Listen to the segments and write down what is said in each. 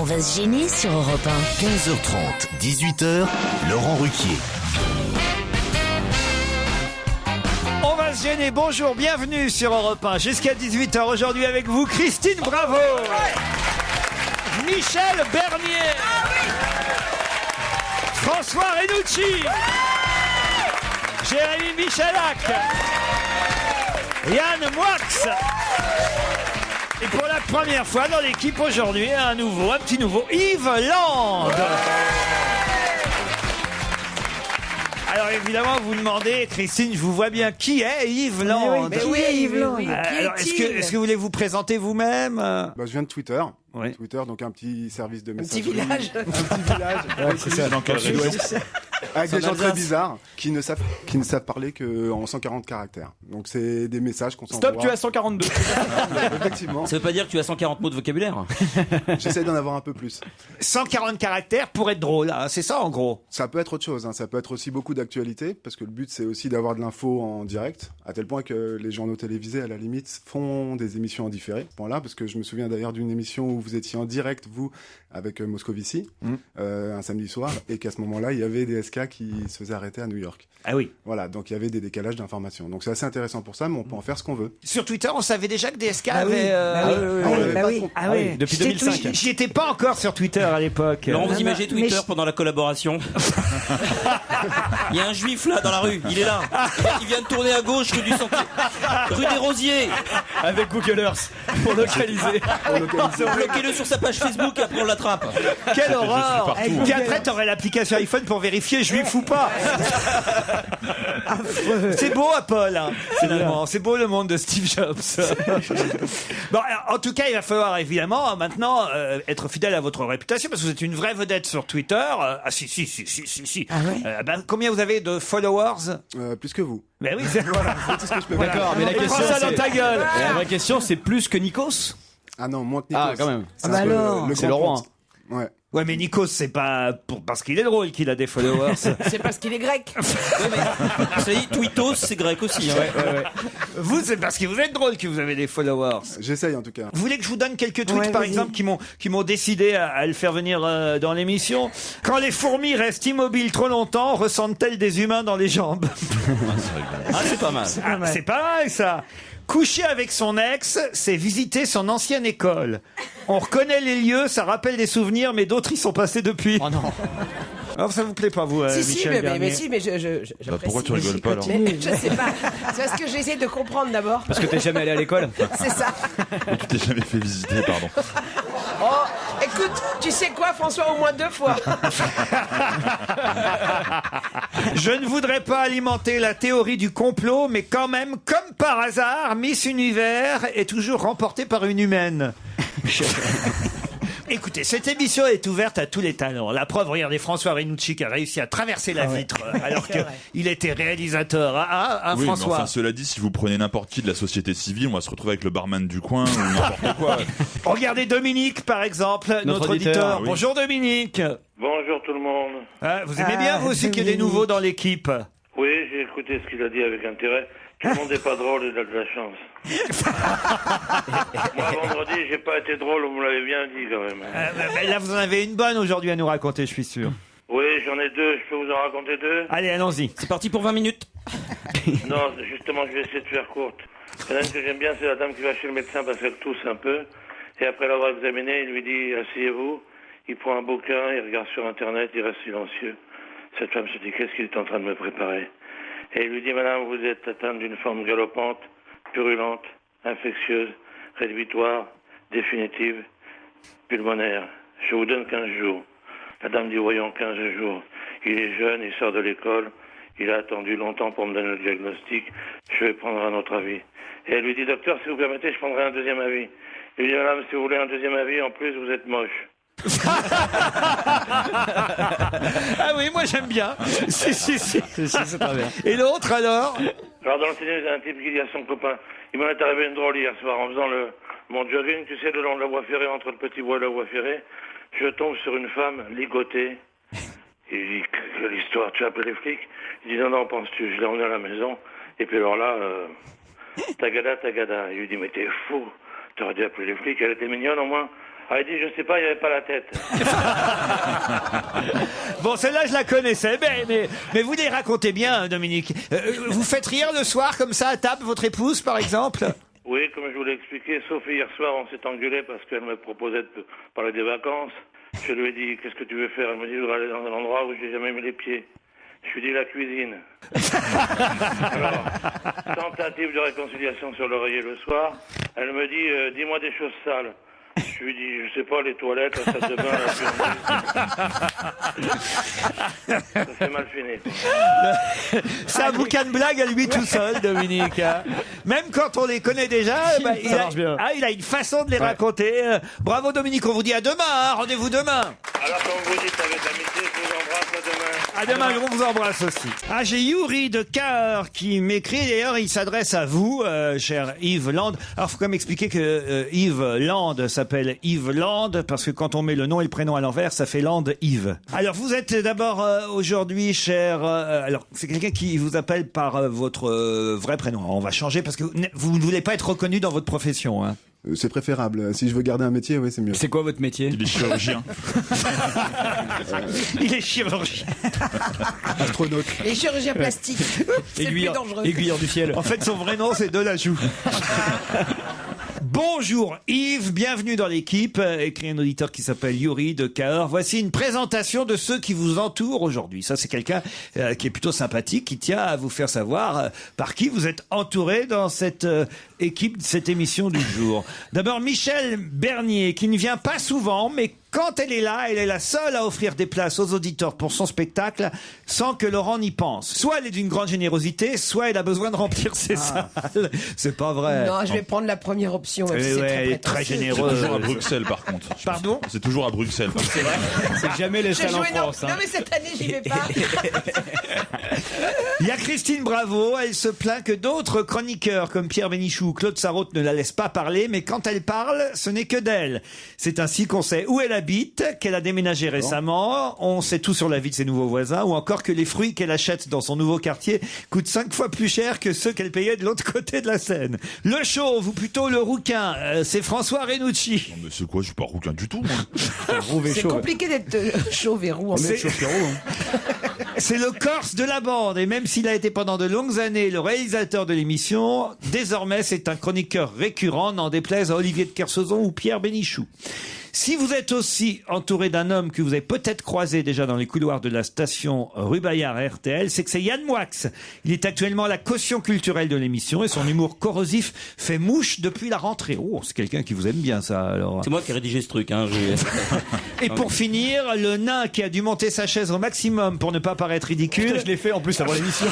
va se gêner sur Europe 1. 15h30, 18h, Laurent Ruquier. On va se gêner. Bonjour, bienvenue sur Europe 1. Jusqu'à 18h aujourd'hui avec vous, Christine Bravo. Michel Bernier. François Renucci. Jérémy Michalak. Yann Moix. Et pour la première fois dans l'équipe aujourd'hui, un petit nouveau, Yves Land. Alors évidemment, vous demandez, Christine, je vous vois bien, qui est Yves Land? Mais oui, Yves Land. Alors, est-ce que vous voulez vous présenter vous-même? Je viens de Twitter. Oui. Twitter, donc un petit service de Un messagerie. petit village. Un petit village. C'est ça, dans quel Avec des gens très bizarres qui ne savent parler qu'en 140 caractères. Donc c'est des messages qu'on s'envoie. Stop, tu as 142. Effectivement. Ça veut pas dire que tu as 140 mots de vocabulaire. J'essaie d'en avoir un peu plus. 140 caractères pour être drôle, hein, c'est ça en gros. Ça peut être autre chose, hein. Ça peut être aussi beaucoup d'actualité, parce que le but c'est aussi d'avoir de l'info en direct, à tel point que les journaux télévisés, à la limite, font des émissions en différé. À ce point-là, parce que je me souviens d'ailleurs d'une émission où vous étiez en direct, vous, avec Moscovici, un samedi soir, et qu'à ce moment-là, il y avait des SK qui se faisaient arrêter à New York. Ah oui. Voilà, donc il y avait des décalages d'informations. Donc c'est assez intéressant pour ça, mais on peut en faire ce qu'on veut. Sur Twitter, on savait déjà que DSK Ah oui. avait... Ah oui. Depuis 2005. J'y étais pas encore sur Twitter à l'époque. Laurent, vous imaginez Twitter mais pendant la collaboration? Il y a un juif là dans la rue, il est là. Il vient de tourner à gauche rue du Sentier. Rue des Rosiers. Avec Google Earth pour localiser. Bloquez-le sur sa page Facebook et après on l'attrape. Quelle horreur. Puis après, t'aurais l'application iPhone pour vérifier juif ou pas. C'est beau, Apple, hein, finalement. C'est beau le monde de Steve Jobs. Bon, alors, en tout cas, il va falloir évidemment maintenant être fidèle à votre réputation parce que vous êtes une vraie vedette sur Twitter. Ah si. Ah ouais. Combien vous avez de followers? Plus que vous. Ben oui, c'est Voilà, c'est tout ce que je peux faire. D'accord, mais la question Prends ça dans ta gueule. La vraie question, c'est plus que Nikos? Ah non, moins que Nikos. Ah, quand même. C'est bah un peu alors. C'est grand le roi, compte. Ouais. Ouais, mais Nikos, c'est pas parce qu'il est drôle qu'il a des followers. C'est parce qu'il est grec. Ça dit, Twitos, c'est grec aussi. Hein. Vous, c'est parce que vous êtes drôle que vous avez des followers. J'essaye en tout cas. Vous voulez que je vous donne quelques tweets, Ouais, par vas-y. exemple, qui m'ont décidé à le faire venir dans l'émission? Quand les fourmis restent immobiles trop longtemps, ressentent-elles des humains dans les jambes? Ah, c'est pas mal. C'est pas mal, ça. Coucher avec son ex, c'est visiter son ancienne école. On reconnaît les lieux, ça rappelle des souvenirs, mais d'autres y sont passés depuis. Oh non. Alors, ça vous plaît pas, vous, Si, Michel Bernier? mais si, mais j'apprécie. pourquoi tu rigoles pas, alors? Mais je sais pas. C'est parce que j'essaie de comprendre d'abord. Parce que t'es jamais allé à l'école? C'est ça. Mais tu t'es jamais fait visiter, pardon. Oh, écoute, tu sais quoi, François, au moins 2 fois. Je ne voudrais pas alimenter la théorie du complot, mais quand même, comme par hasard, Miss Univers est toujours remportée par une humaine. Écoutez, cette émission est ouverte à tous les talents. La preuve, regardez François Renucci qui a réussi à traverser la vitre alors qu'il était réalisateur. Oui, François. mais enfin, cela dit, si vous prenez n'importe qui de la société civile, on va se retrouver avec le barman du coin ou n'importe quoi. Regardez Dominique, par exemple, notre auditeur. oui. Bonjour Dominique. Bonjour tout le monde. Vous aimez bien, vous aussi, qu'il y ait des nouveaux dans l'équipe? Oui, j'ai écouté ce qu'il a dit avec intérêt. Tout le monde n'est pas drôle, il a de la chance. Moi, vendredi, j'ai pas été drôle, vous me l'avez bien dit quand même. Mais là, vous en avez une bonne aujourd'hui à nous raconter, je suis sûr. Oui, j'en ai 2, je peux vous en raconter 2? Allez, allons-y. C'est parti pour 20 minutes. Non, justement, je vais essayer de faire courte. Il y en a une que j'aime bien, c'est la dame qui va chez le médecin parce qu'elle tousse un peu. Et après l'avoir examinée, il lui dit « Asseyez-vous ». Il prend un bouquin, il regarde sur Internet, il reste silencieux. Cette femme se dit « Qu'est-ce qu'il est en train de me préparer ?» Et il lui dit « Madame, vous êtes atteinte d'une forme galopante, purulente, infectieuse, rédhibitoire, définitive, pulmonaire. Je vous donne 15 jours. » La dame dit « Voyons, 15 jours. Il est jeune, il sort de l'école, il a attendu longtemps pour me donner le diagnostic. Je vais prendre un autre avis. » Et elle lui dit « Docteur, si vous permettez, je prendrai un deuxième avis. » Il lui dit « Madame, si vous voulez un deuxième avis, en plus, vous êtes moche. » Ah oui, moi j'aime bien. Si. C'est très bien. Et l'autre alors? Alors dans le cinéma, il y a un type qui dit à son copain, il m'en est arrivé une drôle hier soir en faisant mon jogging, tu sais, le long de la voie ferrée, entre le petit bois et la voie ferrée, je tombe sur une femme ligotée. Il dit, quelle histoire, tu as appelé les flics? Il dit, non, penses-tu, je l'ai emmené à la maison, et puis alors là, tagada. Il lui dit, mais t'es fou, t'aurais dû appeler les flics, elle était mignonne au moins. Ah, il dit, je sais pas, il n'y avait pas la tête. Bon, celle-là, je la connaissais, mais vous les racontez bien, Dominique. Vous faites rire le soir, comme ça, à table, votre épouse, par exemple? Oui, comme je vous l'ai expliqué, sauf hier soir, on s'est engueulé parce qu'elle me proposait de parler des vacances. Je lui ai dit, qu'est-ce que tu veux faire? Elle me dit, je voudrais aller dans un endroit où j'ai jamais mis les pieds. Je lui ai dit, la cuisine. Alors, tentative de réconciliation sur l'oreiller le soir. Elle me dit, dis-moi des choses sales. Je lui dis, je sais pas, les toilettes, la salle de bain, la ça s'est mal fini. C'est un bouquin de blagues à lui tout seul, Dominique. Même quand on les connaît déjà, il a une façon de les raconter. Bravo, Dominique, on vous dit à demain, rendez-vous demain. Alors, comme vous dites avec amitié, je vous embrasse, à demain. À demain, on vous embrasse aussi. Ah, j'ai Yuri de Cahors qui m'écrit, d'ailleurs, il s'adresse à vous, cher Yves Land. Alors, faut quand même expliquer que Yves Land s'appelle Yves Land, parce que quand on met le nom et le prénom à l'envers, ça fait Land Yves. Alors, vous êtes d'abord aujourd'hui, cher... alors, c'est quelqu'un qui vous appelle par votre vrai prénom. On va changer, parce que vous ne voulez pas être reconnu dans votre profession, hein. C'est préférable. Si je veux garder un métier, oui, c'est mieux. C'est quoi votre métier? Il est chirurgien. Il est chirurgien. Astronaute. Et chirurgien plastique. C'est plus dangereux. Aiguilleur du ciel. En fait, son vrai nom, c'est Delajou. Bonjour Yves, bienvenue dans l'équipe, écrit un auditeur qui s'appelle Yuri de Cahors. Voici une présentation de ceux qui vous entourent aujourd'hui. Ça, c'est quelqu'un qui est plutôt sympathique, qui tient à vous faire savoir par qui vous êtes entouré dans cette équipe, cette émission du jour. D'abord, Michel Bernier, qui ne vient pas souvent, mais quand elle est là, elle est la seule à offrir des places aux auditeurs pour son spectacle sans que Laurent n'y pense. Soit elle est d'une grande générosité, soit elle a besoin de remplir ses salles. C'est pas vrai. Non, je vais prendre la première option. Même si c'est elle est très prétentieux. C'est généreuse. toujours à Bruxelles, par contre. Pardon? C'est toujours à Bruxelles. C'est vrai. C'est jamais les J'ai salles en joué, non, France. non, mais cette année, j'y vais pas. Il y a Christine Bravo, elle se plaint que d'autres chroniqueurs comme Pierre Bénichou ou Claude Sarraute ne la laissent pas parler, mais quand elle parle, ce n'est que d'elle. C'est ainsi qu'on sait où elle habite, qu'elle a déménagé récemment, on sait tout sur la vie de ses nouveaux voisins, ou encore que les fruits qu'elle achète dans son nouveau quartier coûtent 5 fois plus cher que ceux qu'elle payait de l'autre côté de la Seine. Le chauve, ou plutôt le rouquin, c'est François Renucci. Non, mais c'est quoi? Je suis pas rouquin du tout, moi. C'est compliqué d'être chauve et roux. C'est le Corse de la bande, et même s'il a été pendant de longues années le réalisateur de l'émission, désormais c'est un chroniqueur récurrent, n'en déplaise à Olivier de Kersauzon ou Pierre Bénichou. Si vous êtes aussi entouré d'un homme que vous avez peut-être croisé déjà dans les couloirs de la station rue Bayard RTL, c'est que c'est Yann Moix. Il est actuellement la caution culturelle de l'émission et son humour corrosif fait mouche depuis la rentrée. Oh, c'est quelqu'un qui vous aime bien, ça, alors. C'est moi qui ai rédigé ce truc. Hein, Et pour finir, le nain qui a dû monter sa chaise au maximum pour ne pas paraître ridicule. Je l'ai fait en plus avant l'émission.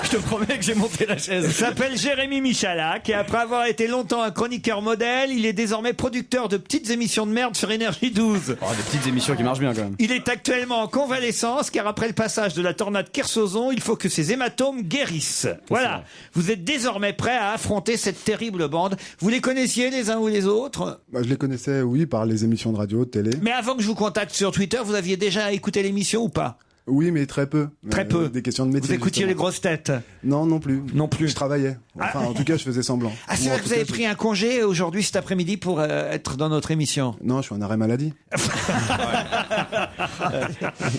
Je te promets que j'ai monté la chaise. Il s'appelle Jérémy Michalak et après avoir été longtemps un chroniqueur modèle, il est désormais producteur de petites émissions de merde sur Énergie 12. Oh, des petites émissions qui marchent bien quand même. Il est actuellement en convalescence car après le passage de la tornade Kersozon, il faut que ses hématomes guérissent. Voilà. Vous êtes désormais prêt à affronter cette terrible bande. Vous les connaissiez les uns ou les autres? Je les connaissais, oui, par les émissions de radio, de télé. Mais avant que je vous contacte sur Twitter, vous aviez déjà écouté l'émission ou pas? Oui, mais très peu. Très peu. Des questions de métier. Vous écoutiez justement. les grosses têtes? Non, non plus. Non plus. Je travaillais. Enfin, en tout cas, je faisais semblant. Ah, c'est Moi, vrai en que tout vous avez cas, pris un congé aujourd'hui, cet après-midi, pour être dans notre émission? Non, je suis en arrêt maladie.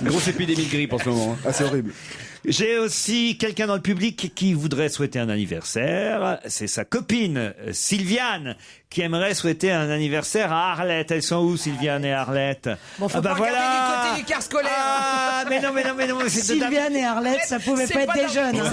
Grosse épidémie de grippe en ce moment. Ah, c'est horrible. J'ai aussi quelqu'un dans le public qui voudrait souhaiter un anniversaire. C'est sa copine, Sylviane, qui aimerait souhaiter un anniversaire à Arlette. Ils sont où, Sylviane et Arlette? Bon, faut pas regarder du côté du car scolaire. Ah, mais non. C'est Sylviane et Arlette, ça pouvait C'est pas être pas des dans- jeunes. hein.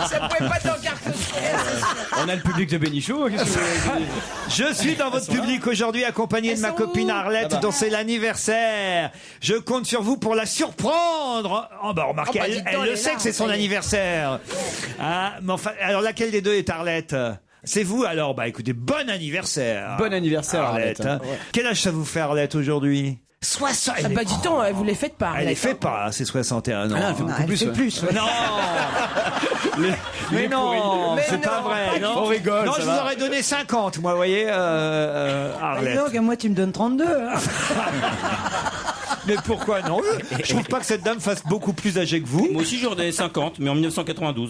Ça pouvait pas être dans le car scolaire, c'est sûr. On a le public de Bénichou. Qu'est-ce que vous voulez dire? Je suis dans votre public aujourd'hui accompagné de ma Elles sont copine où? Arlette dont c'est l'anniversaire. Je compte sur vous pour la surprendre. Oh bah remarquez, Oh bah, dites elle donc, le elle est sait là, que c'est son ça y est. anniversaire. Ah, mais enfin, alors laquelle des deux est Arlette? C'est vous alors? Bah écoutez, bon anniversaire. Bon anniversaire, Arlette. hein. Ouais. Quel âge ça vous fait Arlette aujourd'hui? 60. Ah bah dis donc, vous les faites pas. Elle les Arlette, fait hein. pas, c'est 61 ans. Ah, elle fait beaucoup Elle plus. fait ouais. plus. ouais. Non Mais non, Mais c'est non, pas vrai. pas Non, On rigole, non ça je va. vous aurais donné 50, moi, vous voyez, Arlette. Donc, moi, tu me donnes 32. hein. Mais pourquoi non? Je trouve pas que cette dame fasse beaucoup plus âgée que vous. Moi aussi, j'aurais donné 50, mais en 1992.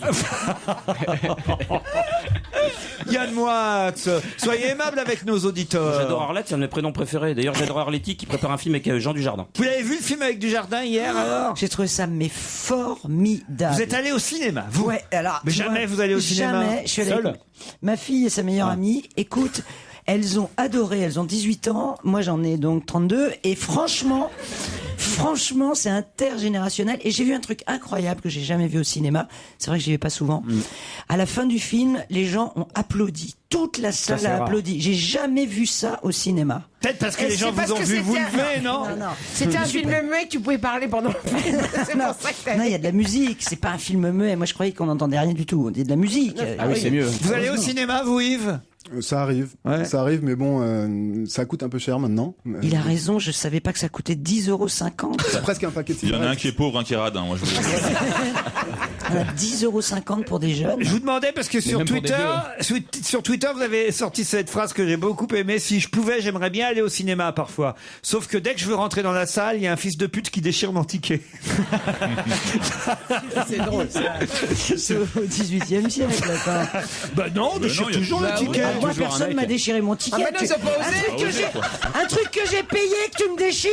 Yann Moix, soyez aimable avec nos auditeurs. J'adore Arlette, c'est un de mes prénoms préférés. D'ailleurs, j'adore Arletty qui prépare un film avec Jean Dujardin. Vous l'avez vu le film avec Dujardin hier alors? J'ai trouvé ça mais formidable. Vous êtes allé au cinéma, vous? Ouais, alors. Mais tu jamais vois, vous allez au cinéma. Jamais. Je suis allé Seul? avec ma fille et sa meilleure amie. Écoute, elles ont adoré. Elles ont 18 ans. Moi, j'en ai donc 32. Et franchement, c'est intergénérationnel. Et j'ai vu un truc incroyable que j'ai jamais vu au cinéma. C'est vrai que j'y vais pas souvent. À la fin du film, les gens ont applaudi. Toute la salle a applaudi. J'ai jamais vu ça au cinéma. Peut-être parce que les gens vous ont vu vous lever, non? Non. C'était un film muet que tu pouvais parler pendant le film. C'est Non, pour ça que t'as non, il y a de la musique. C'est pas un film muet. Moi, je croyais qu'on n'entendait rien du tout. Il y a de la musique. Ah oui, c'est mieux. Vous allez au cinéma, vous, Yves? Ça arrive, mais bon, ça coûte un peu cher maintenant. Il a raison, je savais pas que ça coûtait 10,50 €. C'est presque un paquet de Il y en a un cigarettes. qui est pauvre, un qui est radin. Moi, je vous le dis. 10,50 € pour des jeunes. Je vous demandais parce que sur même pour des Twitter, vous avez sorti cette phrase que j'ai beaucoup aimée. Si je pouvais, j'aimerais bien aller au cinéma parfois. Sauf que dès que je veux rentrer dans la salle, il y a un fils de pute qui déchire mon ticket. C'est drôle, ça. C'est au 18e siècle, attends. Bah non, on déchire il y a toujours le ticket. Moi, personne m'a déchiré mon ticket. Ah, mais non, ils ont pas osé. Un truc que j'ai payé, que tu me déchires.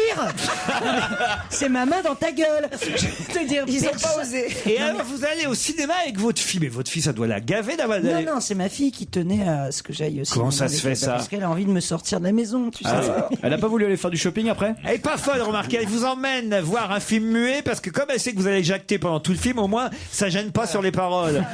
C'est ma main dans ta gueule. Je vais te dire, Ils ont personne- pas osé. Et alors, vous allez au cinéma avec votre fille. Mais votre fille, ça doit la gaver d'avoir... Non, c'est ma fille qui tenait à ce que j'aille aussi. Comment ça se fait, ça? Parce qu'elle a envie de me sortir de la maison, tu sais. Elle a pas voulu aller faire du shopping après? Elle est pas folle, remarquez. Elle vous emmène voir un film muet parce que comme elle sait que vous allez jacter pendant tout le film, au moins, ça gêne pas sur les paroles.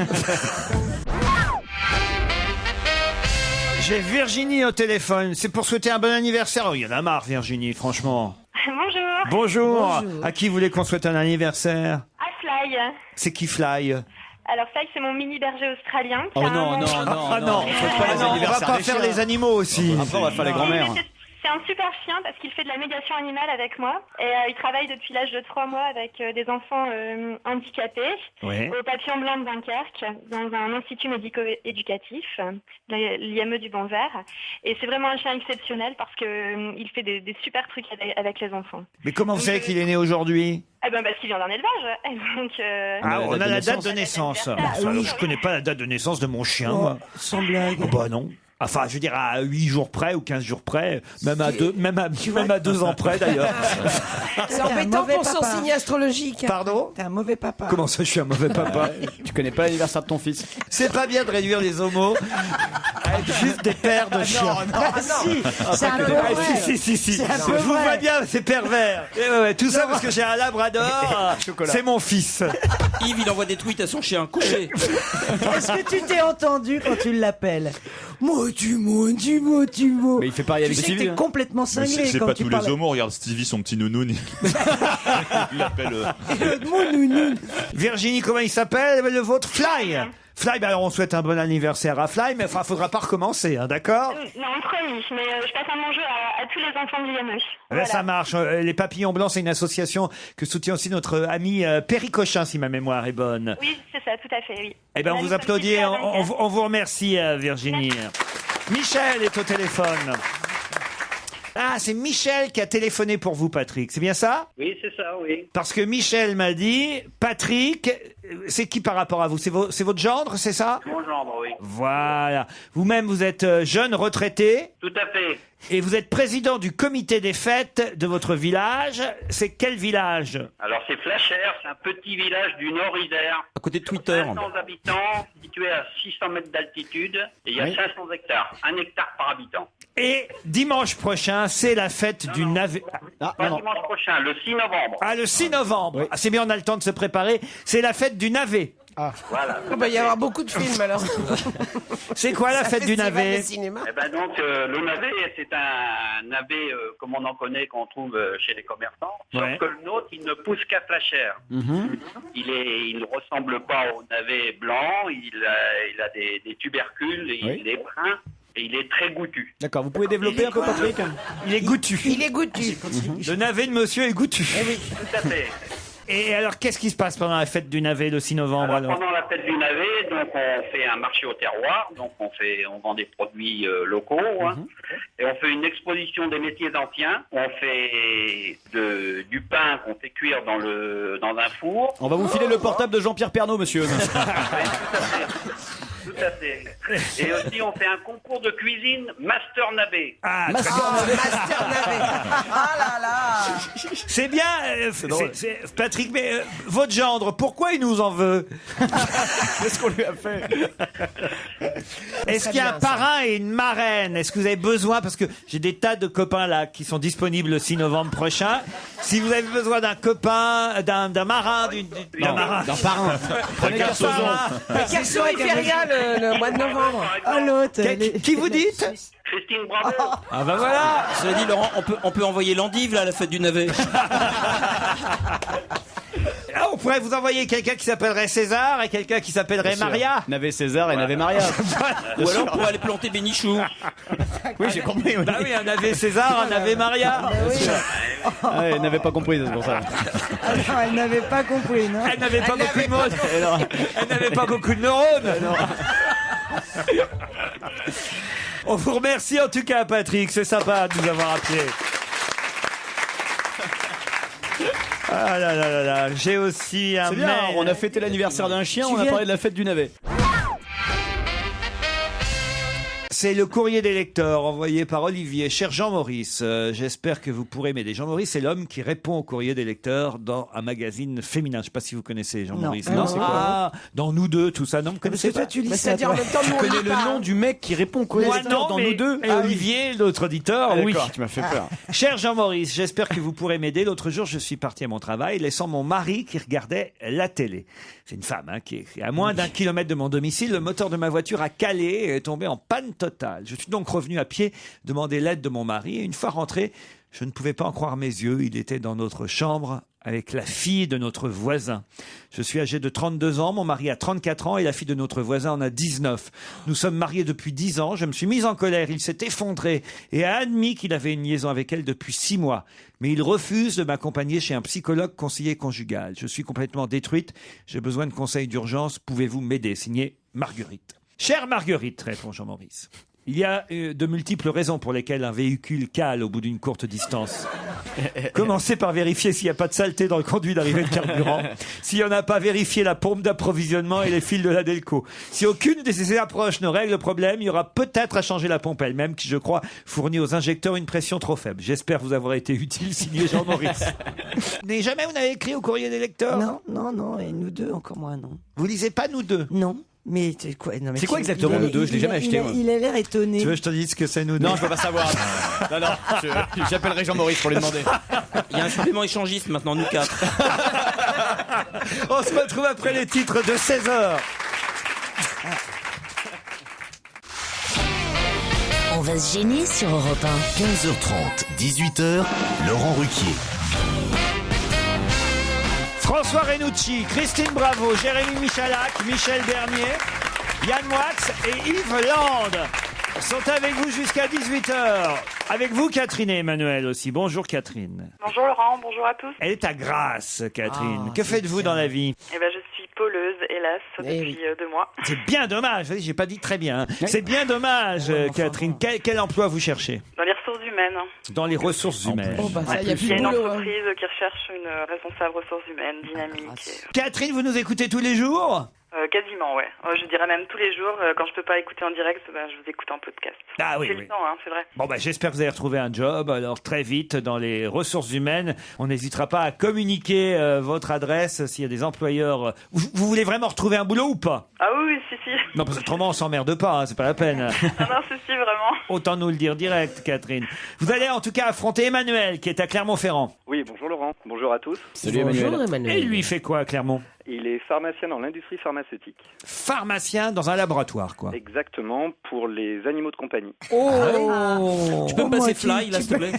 J'ai Virginie au téléphone. C'est pour souhaiter un bon anniversaire. Oh, il y en a marre, Virginie, franchement. Bonjour. Bonjour. À qui vous voulez qu'on souhaite un anniversaire? À Fly. C'est qui Fly? Alors Fly, c'est mon mini berger australien. qui Oh a un non, an. non, Ah non, non, on fête pas les on va anniversaires pas des faire chiens. les animaux aussi. Après, on va faire les Oui, grands-mères. mais c'est un super chien parce qu'il fait de la médiation animale avec moi et il travaille depuis l'âge de 3 mois avec des enfants handicapés Ouais. au Papillon Blanc de Dunkerque dans un institut médico-éducatif, l'IME du Bon Vert. Et c'est vraiment un chien exceptionnel parce que il fait des super trucs avec les enfants. Mais comment vous savez qu'il est né aujourd'hui? Eh ben parce qu'il vient d'un élevage. Donc, Ah, on a la date de naissance. naissance. Ah, Ça, oui. je connais pas la date de naissance de mon chien, Oh, moi. sans blague. Oh, bah non. Enfin, je veux dire, à 8 jours près ou 15 jours près, même à 2 ans près d'ailleurs. C'est T'es un embêtant mauvais pour son papa. signe astrologique. Pardon? T'es un mauvais papa. Comment ça, je suis un mauvais papa? Tu connais pas l'anniversaire de ton fils? C'est pas bien de réduire les homos à être juste des pères de chiens. Ah, si, c'est un peu Ah, vrai. si. C'est un Je peu vous vrai. vois bien, c'est pervers. Et ouais, tout ça parce que j'ai un labrador. C'est mon fils. Yves, il envoie des tweets à son chien. Couché. Est-ce que tu t'es entendu quand tu l'appelles? Moi, tu m'as. Mais il fait pareil Tu avec sais que Stevie. t'es complètement Mais cinglé c'est quand pas tu tous parles. les homos. Regarde Stevie, son petit nounoun. Il l'appelle. Mon nounou. Virginie, comment il s'appelle le vôtre? Fly. Fly, bah alors on souhaite un bon anniversaire à Fly, mais enfin, faudra pas recommencer, hein, d'accord? Non, promis, mais je passe un bonjour à tous les enfants de l'IME. Eh ben, ça marche. Les Papillons Blancs, c'est une association que soutient aussi notre ami Perry Cochin, si ma mémoire est bonne. Oui, c'est ça, tout à fait, oui. Eh bien, on vous applaudit, on vous remercie, Virginie. Michel est au téléphone. Ah, c'est Michel qui a téléphoné pour vous, Patrick. C'est bien ça? Oui, c'est ça, oui. Parce que Michel m'a dit, Patrick, c'est qui par rapport à vous? C'est votre gendre, c'est ça? Mon gendre, oui. Voilà. Vous-même, vous êtes jeune retraité Tout à fait. et vous êtes président du comité des fêtes de votre village. C'est quel village? Alors, c'est Flachère, c'est un petit village du Nord-Isère. À côté de Twitter. 500 habitants, situé à 600 mètres d'altitude, et il y a Oui. 500 hectares. 1 hectare par habitant. Et dimanche prochain, c'est la fête du navet. Ah, Pas non, non. dimanche prochain, le 6 novembre. Ah, le 6 novembre. Ah, c'est bien, on a le temps de se préparer. C'est la fête du navet. Voilà. Il va y avoir beaucoup de films alors. C'est quoi la fête du navet? Cinéma. Eh ben donc, le navet, c'est un navet comme on en connaît, qu'on trouve chez les commerçants. Ouais. Sauf que le nôtre, il ne pousse qu'à Flachère. Il ne ressemble pas au navet blanc, il a des tubercules, et Oui. il est brun, et il est très goûtu. D'accord, vous pouvez développer un peu, Patrick? Il est goûtu. Il est goûtu. Le navet de monsieur est goûtu. Tout à fait. Et alors, qu'est-ce qui se passe pendant la fête du navet le 6 novembre alors? Pendant la fête du navet, donc on fait un marché au terroir, donc on vend des produits locaux, hein, et on fait une exposition des métiers anciens. On fait du pain qu'on fait cuire dans un four. On va vous filer le portable de Jean-Pierre Pernaut, monsieur. Tout à fait. Et aussi, on fait un concours de cuisine Master Navet. Ah, Master Navet. Ah là là. c'est bien, Patrick, mais votre gendre, pourquoi il nous en veut? Qu'est-ce qu'on lui a fait? Est-ce qu'il y a un parrain et une marraine? Est-ce que vous avez besoin, parce que j'ai des tas de copains là qui sont disponibles le 6 novembre prochain. Si vous avez besoin d'un copain, d'un marin, D'un parrain. Prenez Kersozon. Kersozon, il fait rien le mois de novembre. Oh l'autre. Qui vous dites? Christine Bravo. Ah bah voilà. Cela dit, Laurent, on peut envoyer l'endive là à la fête du navet. Ah, on pourrait vous envoyer quelqu'un qui s'appellerait César et quelqu'un qui s'appellerait Maria. Navet César et Navet Maria. Ou alors pour aller planter Bénichou. Oui, j'ai compris. Oui. Bah oui, un avait César, un avait Maria. Ah, elle n'avait pas compris, c'est pour ça. Ah non, elle n'avait pas compris, non? Elle n'avait pas beaucoup de mots. Elle n'avait pas beaucoup de neurones. On vous remercie en tout cas, Patrick. C'est sympa de nous avoir appelés. Ah là là là là. J'ai aussi un C'est bien, mail. on a fêté l'anniversaire d'un chien, on a parlé de la fête du navet. C'est le courrier des lecteurs envoyé par Olivier. Cher Jean-Maurice, j'espère que vous pourrez m'aider. Jean-Maurice, c'est l'homme qui répond au courrier des lecteurs dans un magazine féminin. Je ne sais pas si vous connaissez Jean-Maurice. Non. C'est quoi, Ah, dans Nous Deux, tout ça. Non, vous connaissez pas? Tu lis ça, C'est-à-dire en toi. même temps, Tu nous, on connais lit le pas, nom hein. du mec qui répond au courrier Moi des lecteurs non, dans mais nous deux? et Olivier, l'autre auditeur, oui. D'accord, tu m'as fait peur. Cher Jean-Maurice, j'espère que vous pourrez m'aider. L'autre jour, je suis parti à mon travail, laissant mon mari qui regardait la télé. C'est une femme qui est à moins d'1 kilomètre de mon domicile. Le moteur de ma voiture a calé et est tombé en panne totale. Je suis donc revenu à pied demander l'aide de mon mari. Et une fois rentré, je ne pouvais pas en croire mes yeux. Il était dans notre chambre avec la fille de notre voisin. Je suis âgé de 32 ans, mon mari a 34 ans et la fille de notre voisin en a 19. Nous sommes mariés depuis 10 ans, je me suis mise en colère, il s'est effondré et a admis qu'il avait une liaison avec elle depuis 6 mois. Mais il refuse de m'accompagner chez un psychologue conseiller conjugal. Je suis complètement détruite, j'ai besoin de conseils d'urgence, pouvez-vous m'aider? Signé Marguerite. Chère Marguerite, répond Jean-Maurice. Il y a de multiples raisons pour lesquelles un véhicule cale au bout d'une courte distance. Commencez par vérifier s'il n'y a pas de saleté dans le conduit d'arrivée de carburant. S'il n'y en a pas, vérifiez la pompe d'approvisionnement et les fils de la Delco. Si aucune de ces approches ne règle le problème, il y aura peut-être à changer la pompe elle-même qui, je crois, fournit aux injecteurs une pression trop faible. J'espère vous avoir été utile, signé Jean-Maurice. Mais jamais vous n'avez écrit au courrier des lecteurs? Non, et nous deux encore moins, non. Vous lisez pas Nous Deux? Non. Mais c'est quoi? Non, mais C'est quoi exactement Nous Deux? Je l'ai jamais acheté, moi. Il a l'air étonné. Tu veux que je te dise ce que c'est Nous Deux? Non, je veux pas savoir. Non, j'appellerai Jean-Maurice pour lui demander. Il y a un supplément échangiste maintenant, nous 4. On se retrouve après les titres de 16h. On va se gêner sur Europe 1. 15h30, 18h, Laurent Ruquier. François Renucci, Christine Bravo, Jérémy Michalak, Michel Bernier, Yann Moix et Yves Land sont avec vous jusqu'à 18h. Avec vous, Catherine et Emmanuel aussi. Bonjour, Catherine. Bonjour Laurent, bonjour à tous. Elle est à Grasse, Catherine. Ah, que faites-vous dans la vie? Eh ben, je suis poleuse, hélas, depuis 2 mois. C'est bien dommage. J'ai pas dit très bien. C'est bien dommage, Catherine. Quel emploi vous cherchez? Dans les ressources humaines. Dans les ressources humaines. Oh, bah, ça, il y a plus Il y a de une boulot. entreprise qui recherche une responsable ressources humaines, dynamique. Catherine, vous nous écoutez tous les jours? Quasiment, ouais. Je dirais même tous les jours. Quand je peux pas écouter en direct, je vous écoute en podcast. Ah oui, J'ai oui. le temps, hein, c'est vrai. Bon, j'espère que vous allez retrouver un job. Alors, très vite, dans les ressources humaines, on n'hésitera pas à communiquer votre adresse s'il y a des employeurs. Vous voulez vraiment retrouver un boulot ou pas? Ah oui, si. Non, parce que autrement, on s'emmerde pas, hein, c'est pas la peine. Non, si, vraiment. Autant nous le dire direct, Catherine. Vous allez en tout cas affronter Emmanuel, qui est à Clermont-Ferrand. Oui, bonjour Laurent, bonjour à tous. Salut Emmanuel. Et lui, il fait quoi à Clermont? Il est pharmacien dans l'industrie pharmaceutique. Pharmacien dans un laboratoire, quoi. Exactement, pour les animaux de compagnie. Oh, Tu peux me passer Fly, là, s'il te plaît?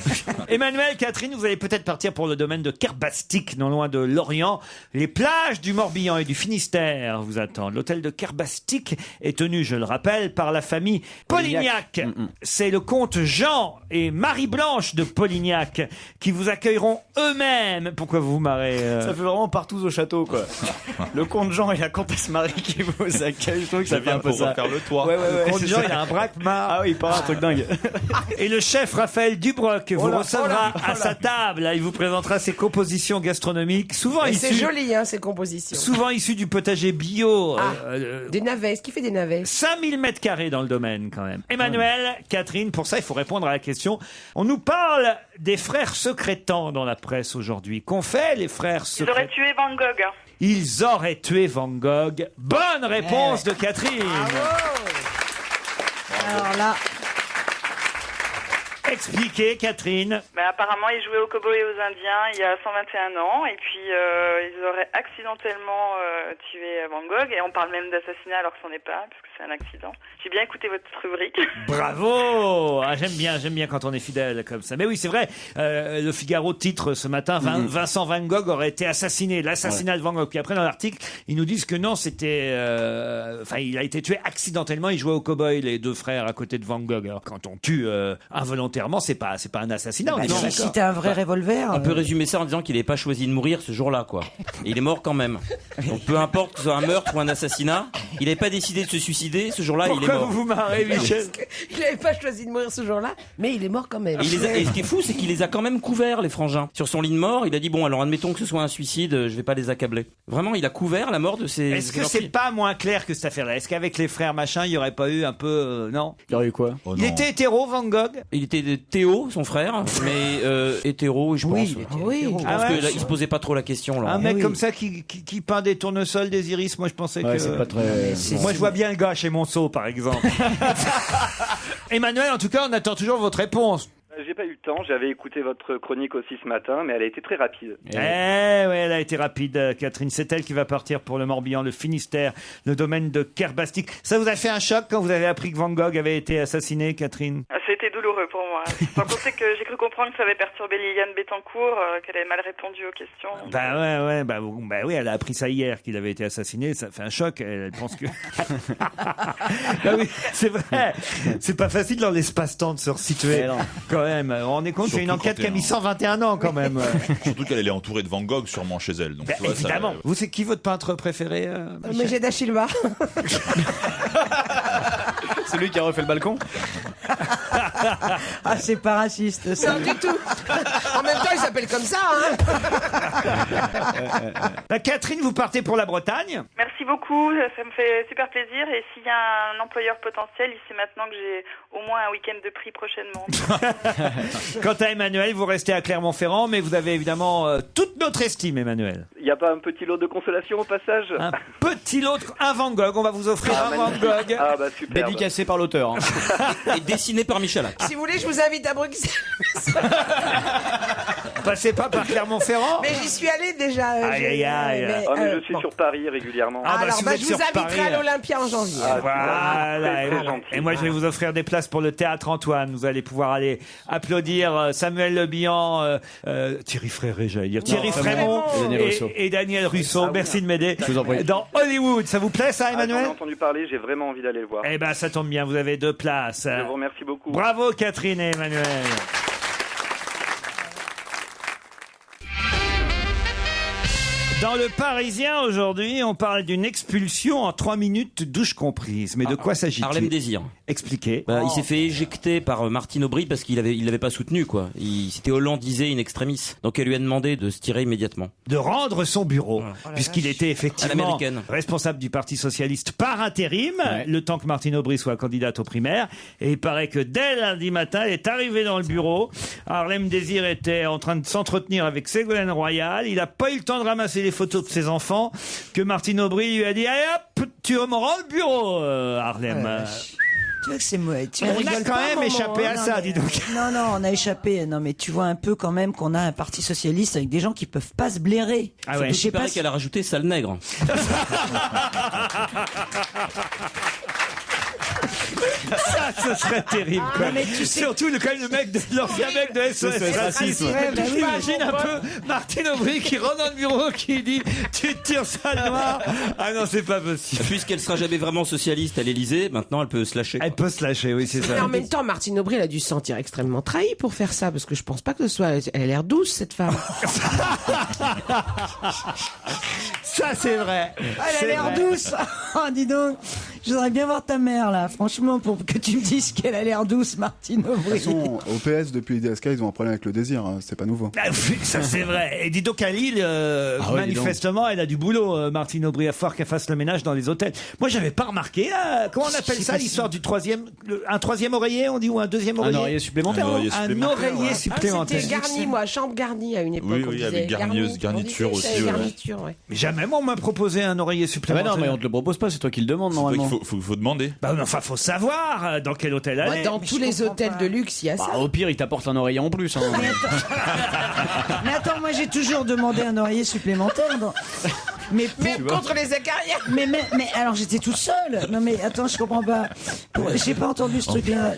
Emmanuel, Catherine, vous allez peut-être partir pour le domaine de Kerbastik, non loin de Lorient. Les plages du Morbihan et du Finistère vous attendent. L'hôtel de Kerbastik est tenu, je le rappelle, par la famille Polignac. C'est le comte Jean et Marie-Blanche de Polignac qui vous accueilleront eux-mêmes. Pourquoi vous vous marrez Ça fait vraiment partout au château, quoi. Le comte Jean et la comtesse Marie qui vous accueillent. Je trouve que ça fait un peu ça. Faire le toit. Le comte Jean, il a un braquemar. Ah oui, il part un truc dingue. Et le chef Raphaël Dubroc vous recevra à sa table. Il vous présentera ses compositions gastronomiques, souvent Et c'est issues, joli, hein, ces compositions. souvent issues du potager bio. Des navets. Est-ce qu'il fait des navets? 5000 mètres carrés dans le domaine, quand même. Emmanuel, Catherine, pour ça, il faut répondre à la question. On nous parle des frères secrétants dans la presse aujourd'hui. Qu'ont fait les frères Ils secrétants? auraient tué Van Gogh. Ils auraient tué Van Gogh. Bonne réponse de Catherine. Alors là, Expliquez, Catherine. Mais apparemment, ils jouaient aux cow-boys et aux Indiens il y a 121 ans. Et puis, ils auraient accidentellement tué Van Gogh. Et on parle même d'assassinat alors que c'en est pas, parce que c'est un accident. J'ai bien écouté votre rubrique. Bravo. J'aime bien quand on est fidèle comme ça. Mais oui, c'est vrai. Le Figaro titre ce matin, Vincent Van Gogh aurait été assassiné. L'assassinat de Van Gogh. Puis après, dans l'article, ils nous disent que non, c'était... il a été tué accidentellement. Il jouait au cow-boy, les deux frères, à côté de Van Gogh. Alors, quand on tue involontairement, c'est pas un assassinat. si t'as un vrai revolver... On peut résumer ça en disant qu'il n'avait pas choisi de mourir ce jour-là, quoi. Et il est mort quand même. Donc peu importe que ce soit un meurtre ou un assassinat, il n'avait pas décidé de se suicider, ce jour-là, il est mort. Pourquoi vous vous marrez, Michel? Il n'avait pas choisi de mourir ce jour-là, mais il est mort quand même. Et ce qui est fou, c'est qu'il les a quand même couverts, les frangins. Sur son lit de mort, il a dit, bon, alors admettons que ce soit un suicide, je vais pas les accabler. Vraiment, il a couvert la mort de ses... Est-ce que c'est pas moins clair que cette affaire-là? Est-ce qu'avec les frères machin, il y aurait pas eu un peu... non? Il y aurait eu quoi? Il était hétéro, Van Gogh? Il était Théo, son frère, mais hétéro, je pense. Oui. Je pense que là, il se posait pas trop la question, là. Un mec comme ça qui peint des tournesols, des iris, moi je pensais que... c'est pas très... Moi je vois bien le gars chez Monceau, par exemple. Emmanuel, en tout cas, on attend toujours votre réponse. J'ai pas eu le temps, j'avais écouté votre chronique aussi ce matin, mais elle a été très rapide. Ouais, elle a été rapide, Catherine. C'est elle qui va partir pour le Morbihan, le Finistère, le domaine de Kerbastik. Ça vous a fait un choc quand vous avez appris que Van Gogh avait été assassiné, Catherine? C'était douloureux pour moi. Sans compter que j'ai cru comprendre que ça avait perturbé Liliane Bettencourt, qu'elle avait mal répondu aux questions. Oui, elle a appris ça hier, qu'il avait été assassiné. Ça fait un choc. Elle pense que... bah oui, c'est vrai. C'est pas facile dans l'espace-temps de se resituer. Quand même. On est compte, c'est une enquête qui a mis 121 ans quand même. Surtout qu'elle est entourée de Van Gogh sûrement chez elle. Donc, tu vois, évidemment. ça... Vous, c'est qui votre peintre préféré? Mais j'ai Da Silva. Celui qui a refait le balcon. Ah, c'est pas raciste, ça. Non, du tout. En même temps, il s'appelle comme ça, hein. Catherine, vous partez pour la Bretagne? Merci beaucoup, ça me fait super plaisir. Et s'il y a un employeur potentiel, il sait maintenant que j'ai au moins un week-end de prix prochainement. Quant à Emmanuel, vous restez à Clermont-Ferrand, mais vous avez évidemment toute notre estime, Emmanuel. Il n'y a pas un petit lot de consolation au passage? Un petit lot, un Van Gogh, on va vous offrir un Van Gogh. Ah bah super. Dédicacé par l'auteur. Hein. Et dessiné par Michel. Si vous voulez, je vous invite à Bruxelles. Passez pas par Clermont-Ferrand? Mais j'y suis allé déjà. Aïe. Mais je suis sur Paris régulièrement. Alors, je vous inviterai à l'Olympia en janvier. Voilà. Et moi, je vais vous offrir des places pour le Théâtre Antoine. Vous allez pouvoir aller applaudir Samuel Le Bihan, Thierry Fréré, j'allais dire. Thierry Frémont et Daniel Russo. Merci de m'aider. Je vous en prie. Dans Hollywood. Ça vous plaît, ça, Emmanuel? J'en ai entendu parler, j'ai vraiment envie d'aller le voir. Eh ben, ça tombe bien. Vous avez 2 places. Je vous remercie beaucoup. Bravo, Catherine et Emmanuel. Dans le Parisien, aujourd'hui, on parle d'une expulsion en 3 minutes, douche comprise. Mais de quoi s'agit-il? Harlem Désir. Expliquez. Il s'est fait éjecter par Martine Aubry parce qu'il l'avait pas soutenu, quoi. Il s'était hollandisé in extremis. Donc elle lui a demandé de se tirer immédiatement. De rendre son bureau, puisqu'il était effectivement À responsable du Parti Socialiste par intérim, le temps que Martine Aubry soit candidate aux primaires. Et il paraît que dès lundi matin, elle est arrivée dans le bureau. Harlem Désir était en train de s'entretenir avec Ségolène Royal. Il n'a pas eu le temps de ramasser les photos de ses enfants que Martine Aubry lui a dit « Allez hop, tu me rends le bureau, Harlem ». Tu vois que c'est mauvais. On a quand même échappé à ça, dis donc. Non, on a échappé. Non, mais tu vois un peu quand même qu'on a un parti socialiste avec des gens qui peuvent pas se blairer. Ah ouais. Je sais pas qu'elle a rajouté sale nègre. Ça, ce serait terrible. Quoi. Non, mais tu sais- Surtout l'ancien mec de SOS Racisme. Ouais, bah oui. J'imagine un peu Martine Aubry qui rentre dans le bureau qui dit tu te tires ça le noir. Ah non, c'est pas possible. Puisqu'elle sera jamais vraiment socialiste à l'Élysée, maintenant elle peut se lâcher. Elle peut se lâcher, oui, c'est Mais ça. en même temps, Martine Aubry, elle a dû se sentir extrêmement trahie pour faire ça, parce que je pense pas que ce soit. Elle a l'air douce, cette femme. Ça, c'est vrai. Elle a l'air douce. Oh, dis donc. Je voudrais bien voir ta mère, là. Franchement, pour que tu me dises qu'elle a l'air douce, Martine De toute Aubry. façon, au PS, depuis l'IDSK, ils ont un problème avec le désir. Hein, c'est pas nouveau. Ah oui, ça c'est vrai. Et dis donc à Lille, oui, manifestement, elle a du boulot, Martine Aubry, à fort qu'elle fasse le ménage dans les hôtels. Moi, j'avais pas remarqué. Comment on appelle ça, l'histoire du troisième, un troisième oreiller, on dit, ou un deuxième oreiller? Un oreiller supplémentaire. Un oreiller supplémentaire. C'était garni, moi, chambre garnie à une époque. Oui, on oui, disait avec garniture on disait aussi, ouais. garniture, ouais. Mais jamais on m'a proposé un oreiller Ah bah supplémentaire. non, mais on te le propose pas, c'est toi qui le demandes C'est toi normalement. qu'il faut demander. Bah, mais enfin, faut savoir dans quel hôtel aller. Dans tous les hôtels de luxe, il y a Bah, ça. au pire, il t'apporte un oreiller en plus. Hein. Mais attends, moi j'ai toujours demandé un oreiller supplémentaire. Mais contre les acariens. Mais alors j'étais toute seule. Non mais attends, je comprends pas. J'ai pas entendu ce truc-là.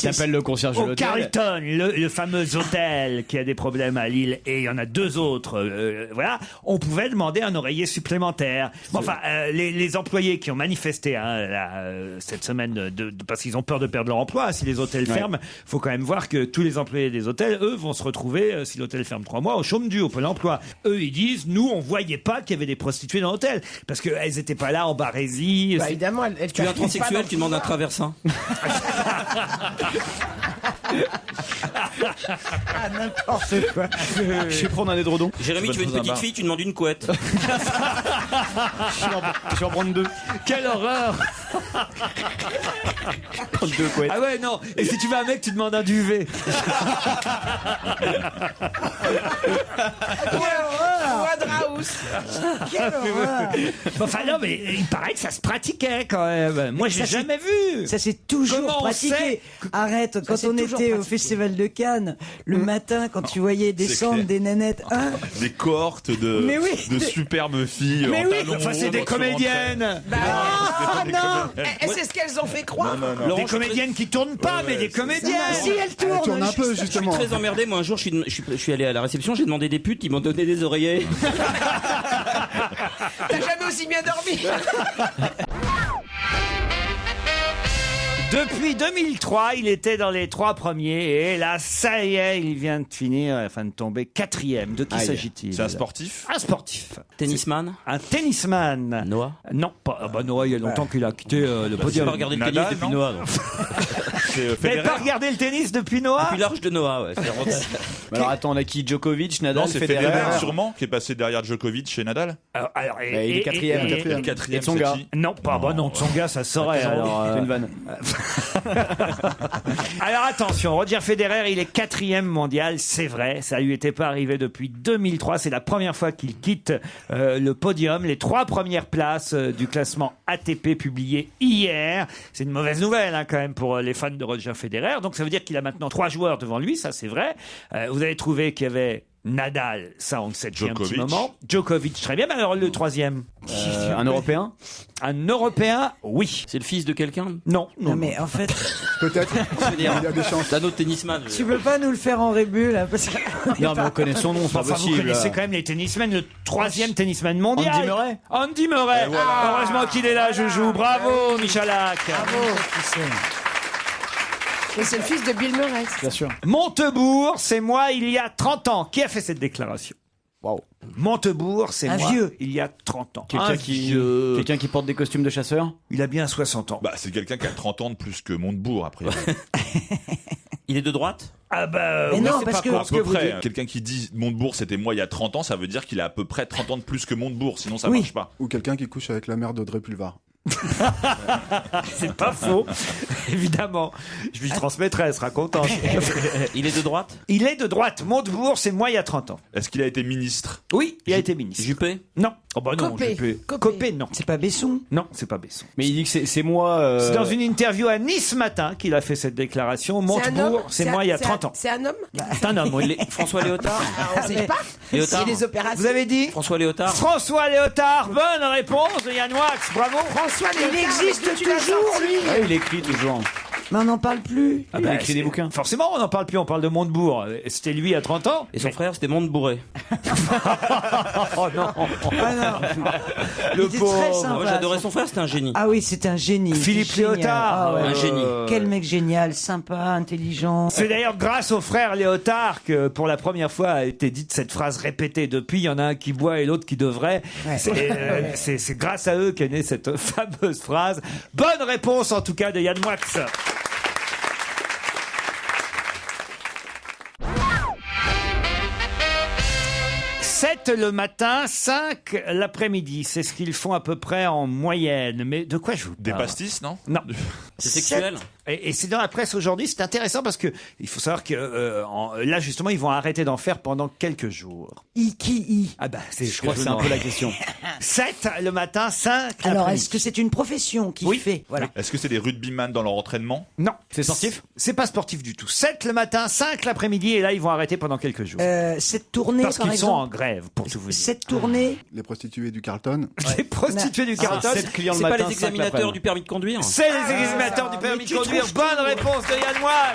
T'appelles le concierge de Au l'hôtel. Carlton, le fameux hôtel qui a des problèmes à Lille, et il y en a deux autres, voilà, on pouvait demander un oreiller supplémentaire. Bon, enfin, les employés qui ont manifesté cette semaine parce qu'ils ont peur de perdre leur emploi, si les hôtels ferment, faut quand même voir que tous les employés des hôtels, eux, vont se retrouver, si l'hôtel ferme 3 mois, au chômage au Pôle emploi. Eux, ils disent, nous, on voyait pas qu'il y avait des prostituées dans l'hôtel, parce qu'elles étaient pas là en barésie. Bah, évidemment, elle Tu es un transsexuel, tu demandes un traversin. Ah, n'importe quoi. Je vais prendre un édredon. Jérémy, tu veux une petite fille, tu demandes une couette. Je vais en prendre 2. Quelle horreur! Deux couettes. Ah ouais, non. Et si tu veux un mec, tu demandes un duvet. Ou un draus. Quelle horreur. Enfin non, mais il paraît que ça se pratiquait quand même. Moi, j'ai Ça, jamais vu. Ça c'est toujours Comment on pratiqué. sait Arrête, quand c'est on toujours était au pratiqué. Festival de Cannes, le matin, quand tu voyais descendre clair. des nanettes, hein, Des cohortes de Mais oui. de superbes filles Mais en oui. talons Enfin, c'est hauts des sur comédiennes. ah non, Et c'est ce qu'elles ont fait croire. Des comédiennes qui tournent pas, mais des comédiennes. si elle tourne, Elle tourne un peu, Je suis justement. très emmerdé. Moi, un jour, je suis allé à la réception, j'ai demandé des putes, ils m'ont donné des oreillers. T'as jamais aussi bien dormi. Depuis 2003, il était dans les 3 premiers et là, ça y est, il vient de finir, enfin de tomber 4e. De qui Aïe. s'agit-il? C'est un sportif. Un sportif. Tennisman. Un tennisman. Noah. Non, pas. Ah bah Noah, il y a longtemps qu'il a quitté le J'ai podium. pas regardé le Nadal, tennis depuis non Noah. Donc. C'est Vous n'avez pas regardé le tennis depuis Noah? Depuis l'Arche de Noah, ouais. Alors attends, on a qui? Djokovic, Nadal, Non, c'est Federer sûrement qui est passé derrière Djokovic chez Nadal. Alors, il est quatrième. Le Et quatrième, Tsonga. c'est qui? Non, pas bah non, Tsonga, ça saurait. Alors, C'est une vanne. alors attention, Roger Federer, il est 4e mondial, c'est vrai, ça lui était pas arrivé depuis 2003, c'est la première fois qu'il quitte le podium, les 3 premières places du classement ATP publié hier. C'est une mauvaise nouvelle quand même pour les fans de Roger Federer, donc ça veut dire qu'il a maintenant 3 joueurs devant lui, ça c'est vrai. Vous avez trouvé qu'il y avait Nadal, ça on le sait depuis un petit Djokovic. moment. Djokovic, très bien, mais alors le 3e? Un Européen? Un Européen, oui. C'est le fils de quelqu'un? Non, Non mais en fait, Peut-être. Il y a des chances. D'un autre tennisman. tu peux pas nous le faire en rébut là parce que Non, mais on connaît son nom, c'est pas Enfin, vous possible. connaissez quand même les tennismen, le 3e tennisman mondial. Andy Murray. Andy Murray. Heureusement qu'il est là, Joujou. Bravo, Michalak. Et c'est le fils de Bill Murray. Bien sûr. Montebourg, c'est moi il y a 30 ans. Qui a fait cette déclaration? Waouh. Montebourg, c'est Un moi vieux. il y a 30 ans. Quelqu'un qui porte des costumes de chasseur? Il a bien 60 ans. Bah, c'est quelqu'un qui a 30 ans de plus que Montebourg, après. Il est de droite? Ah bah, Mais oui, non, c'est parce pas que- con. À peu près. Quelqu'un qui dit Montebourg, c'était moi il y a 30 ans, ça veut dire qu'il a à peu près 30 ans de plus que Montebourg, sinon ça Oui. marche pas. Ou quelqu'un qui couche avec la mère d'Audrey Pulvar. C'est pas faux, évidemment. Je lui transmettrai, elle sera contente. Il est de droite? Il est de droite. Montebourg, c'est moi il y a 30 ans. Est-ce qu'il a été ministre? Oui, il a été ministre. Juppé? Non. Oh bah non, Copé. j'ai plus. Copé, non. C'est pas Besson. Non, c'est pas Besson. Mais il dit que c'est moi. C'est dans une interview à Nice Matin qu'il a fait cette déclaration. C'est un homme Montebourg, c'est moi il y a 30 ans. C'est un homme C'est un homme, oui. François Léotard. On sait pas. Léotard. C'est les opérations. Vous avez dit François Léotard. François Léotard, bonne réponse de Yann Wax, bravo. François Il Léotard, existe mais tu l'as toujours, sorti. lui. Ouais, il écrit toujours. Mais on n'en parle plus. Ah bah, il écrit des bouquins. Forcément, on n'en parle plus, on parle de Montebourg. C'était lui à 30 ans. Et son frère, c'était Montebourré. Oh non. Il était très sympa. Moi, j'adorais son frère, c'était un génie. Ah oui, c'était un génie. Philippe C'est génial. Léotard. Ah ouais. Un génie. Quel mec génial, sympa, intelligent. C'est d'ailleurs grâce au frère Léotard que pour la première fois a été dite cette phrase répétée. Depuis, il y en a un qui boit et l'autre qui devrait. Ouais. C'est grâce à eux qu'est née cette fameuse phrase. Bonne réponse en tout cas de Yann Moix. 7 le matin, 5 l'après-midi. C'est ce qu'ils font à peu près en moyenne. Mais de quoi je vous Des parle? pastis, non? Non. C'est sexuel. Et c'est dans la presse aujourd'hui, c'est intéressant parce que il faut savoir que là justement ils vont arrêter d'en faire pendant quelques jours. Qui Ah bah Je crois que c'est un peu la question. 7 le matin, 5 Alors, l'après-midi. est-ce que c'est une profession qui Oui. fait voilà. Est-ce que c'est des rugbyman dans leur entraînement? Non. C'est sportif? C'est pas sportif du tout. 7 le matin, 5 l'après-midi et là ils vont arrêter pendant quelques jours. Cette tournée, Parce par qu'ils sont en exemple. grève pour tout vous dire. Cette tournée. Les prostituées du Carlton. Les prostituées du Carlton. 7 clients le C'est pas matin, les 5 examinateurs l'après-midi. du permis de conduire. C'est les examinateurs du permis de tu conduire. trouves Bonne réponse de Yann Moix.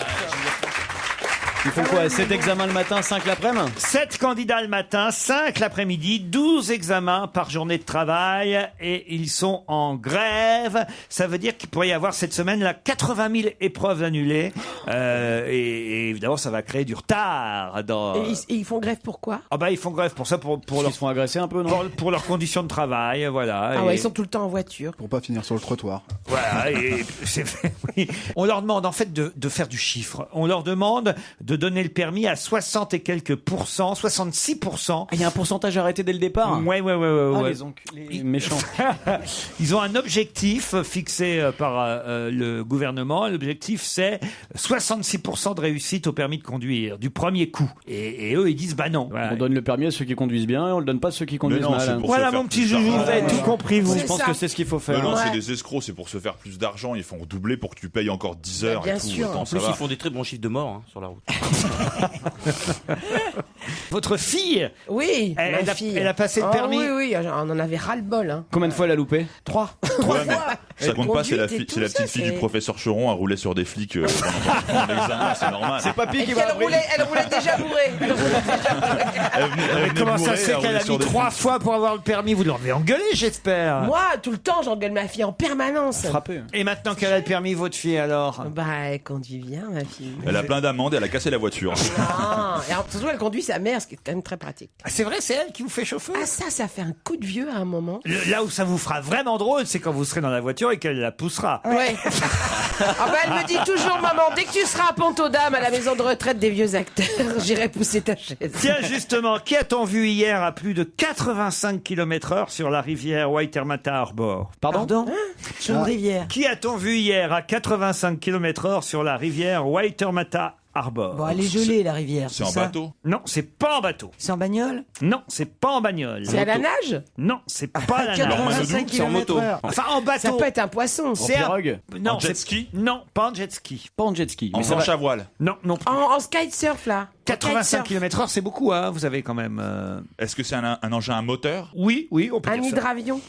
Ils font quoi? 7 examens le matin, 5 l'après-midi? 7 candidats le matin, 5 l'après-midi, 12 examens par journée de travail et ils sont en grève. Ça veut dire qu'il pourrait y avoir cette semaine là 80 000 épreuves annulées et évidemment ça va créer du retard dans. Et ils font grève pourquoi? Ah bah ils font grève pour ça pour Ils leur se font agresser un peu, non? pour leurs conditions de travail, voilà. Ah Et- ouais, ils sont tout le temps en voiture. Pour pas finir sur le trottoir. Voilà, et oui. On leur demande en fait de faire du chiffre. On leur demande de donner le permis à 60 et quelques pourcents, 66%. Ah, il y a un pourcentage arrêté dès le départ. Ouais. Ah, Ouais. les méchants. Ils ont un objectif fixé par le gouvernement. L'objectif, c'est 66% de réussite au permis de conduire du premier coup. Et eux, ils disent bah non. Voilà, On donne le permis à ceux qui conduisent bien et on le donne pas à ceux qui conduisent non, mal. c'est pour Voilà, se faire mon petit plus joujou, d'argent. vous avez tout compris, vous. Je pense que c'est ce qu'il faut faire. Non, Ouais. c'est des escrocs, c'est pour se faire plus d'argent. Ils font redoubler pour que tu payes encore 10 heures bien et tout. sûr. Autant En ça plus, va. ils font des très bons chiffres de morts sur la route. Votre fille, Oui, Elle ma a- fille. elle a passé le Oh, permis. Oui, on en avait ras-le-bol. Hein. Combien de fois elle a loupé? 3. Ouais, mais ça compte pas, c'est la, conduite et c'est la tout petite ça, fille du c'est- professeur Choron à rouler sur des flics pendant l'examen, c'est normal. C'est Papy Et qui puis va elle roulait déjà bourrée. Elle venait mais comment bourrée, ça se fait elle qu'elle a roulait sur mis des 3 flics. fois pour avoir le permis? Vous l'avez engueulé, j'espère. Moi, tout le temps, j'engueule ma fille en permanence. Frappé. Et maintenant qu'elle a le permis, votre fille alors? Bah, elle conduit bien, ma fille. Elle a plein d'amendes, elle a cassé la voiture. Ah, et surtout, elle conduit sa mère, ce qui est quand même très pratique. Ah, c'est vrai, c'est elle qui vous fait chauffer? Ah, ça fait un coup de vieux à un moment. Là où ça vous fera vraiment drôle, c'est quand vous serez dans la voiture et qu'elle la poussera. Ouais. Ah bah, elle me dit toujours, maman, dès que tu seras à Pont-aux-Dames, à la maison de retraite des vieux acteurs, j'irai pousser ta chaise. Tiens, justement, qui a-t-on vu hier à plus de 85 km/h sur la rivière Waitemata Harbor? Pardon? Sur une rivière. Qui a-t-on vu hier à 85 km/h sur la rivière Waitemata Harbor? Bon, elle est gelée, la rivière. C'est en ça bateau? Non, c'est pas en bateau. C'est en bagnole? Non, c'est pas en bagnole. C'est à la nage? Non, c'est pas à la nage. 85 c'est en moto. km/h. Enfin, en Ça bateau. peut être un poisson. C'est un- pirogue? Non, En jet c'est- ski? Non, pas en jet ski. Pas en jet ski. En Mais ça planche va. à voile? Non, non plus. En kitesurf, là. 85 Kitesurf. km/h, c'est beaucoup, hein. Vous avez quand même. Est-ce que c'est un engin à moteur? Oui, on peut Un dire ça. hydravion.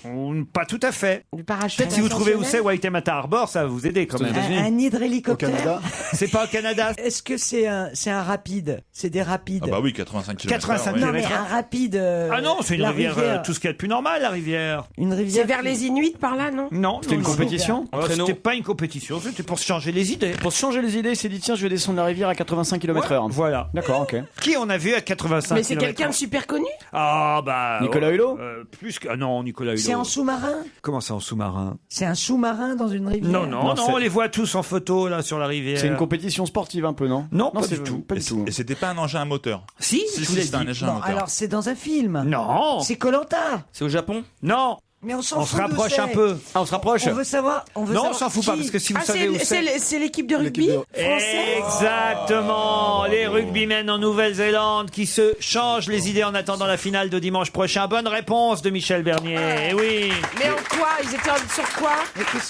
Pas tout à fait. Du parachute. Peut-être si vous trouvez où c'est ascensionnel. Waitemata Harbor, ça va vous aider quand même. Un Au hydrohélicoptère? Canada. C'est pas au Canada. Est-ce que c'est un rapide? C'est des rapides? Ah bah oui, 85 km/h. 85 ouais. Non, mais km/h. un rapide. Ah non, c'est une la rivière, tout ce qu'il y a de plus normal, la rivière. Une rivière. C'est vers les Inuits par là, non? Non, C'était une non, non. compétition? Oh, c'était pas une compétition, c'était pour se changer les idées. Pour se changer les idées, il s'est dit tiens, je vais descendre la rivière à 85 km/h. Voilà. D'accord, ok. Qui on a vu à 85 Mais c'est km/h? quelqu'un de super connu? Ah bah. Nicolas Hulot Plus que. Ah non, Nicolas Hulot. C'est en sous-marin? Comment ça en sous-marin? C'est un sous-marin dans une rivière? Non, c'est- on les voit tous en photo là sur la rivière. C'est une compétition sportive un peu, non? Non, pas c'est du tout. Pas du tout. Et c'était pas un engin à moteur? Si, Si, je vous l'ai c'est un dit. engin à Bon, moteur. alors c'est dans un film. Non. C'est Koh-Lanta. C'est au Japon? Non. Mais on s'en On fout. se rapproche d'où c'est. un peu. Ah, on se rapproche. On veut savoir. Non, on savoir s'en fout pas, qui- parce que si vous savez où c'est l'équipe de rugby française. Exactement, les rugbymen en Nouvelle-Zélande qui se changent les idées en attendant la finale de dimanche prochain. Bonne réponse de Michel Bernier. Eh oui. Mais en quoi? Ils étaient sur quoi?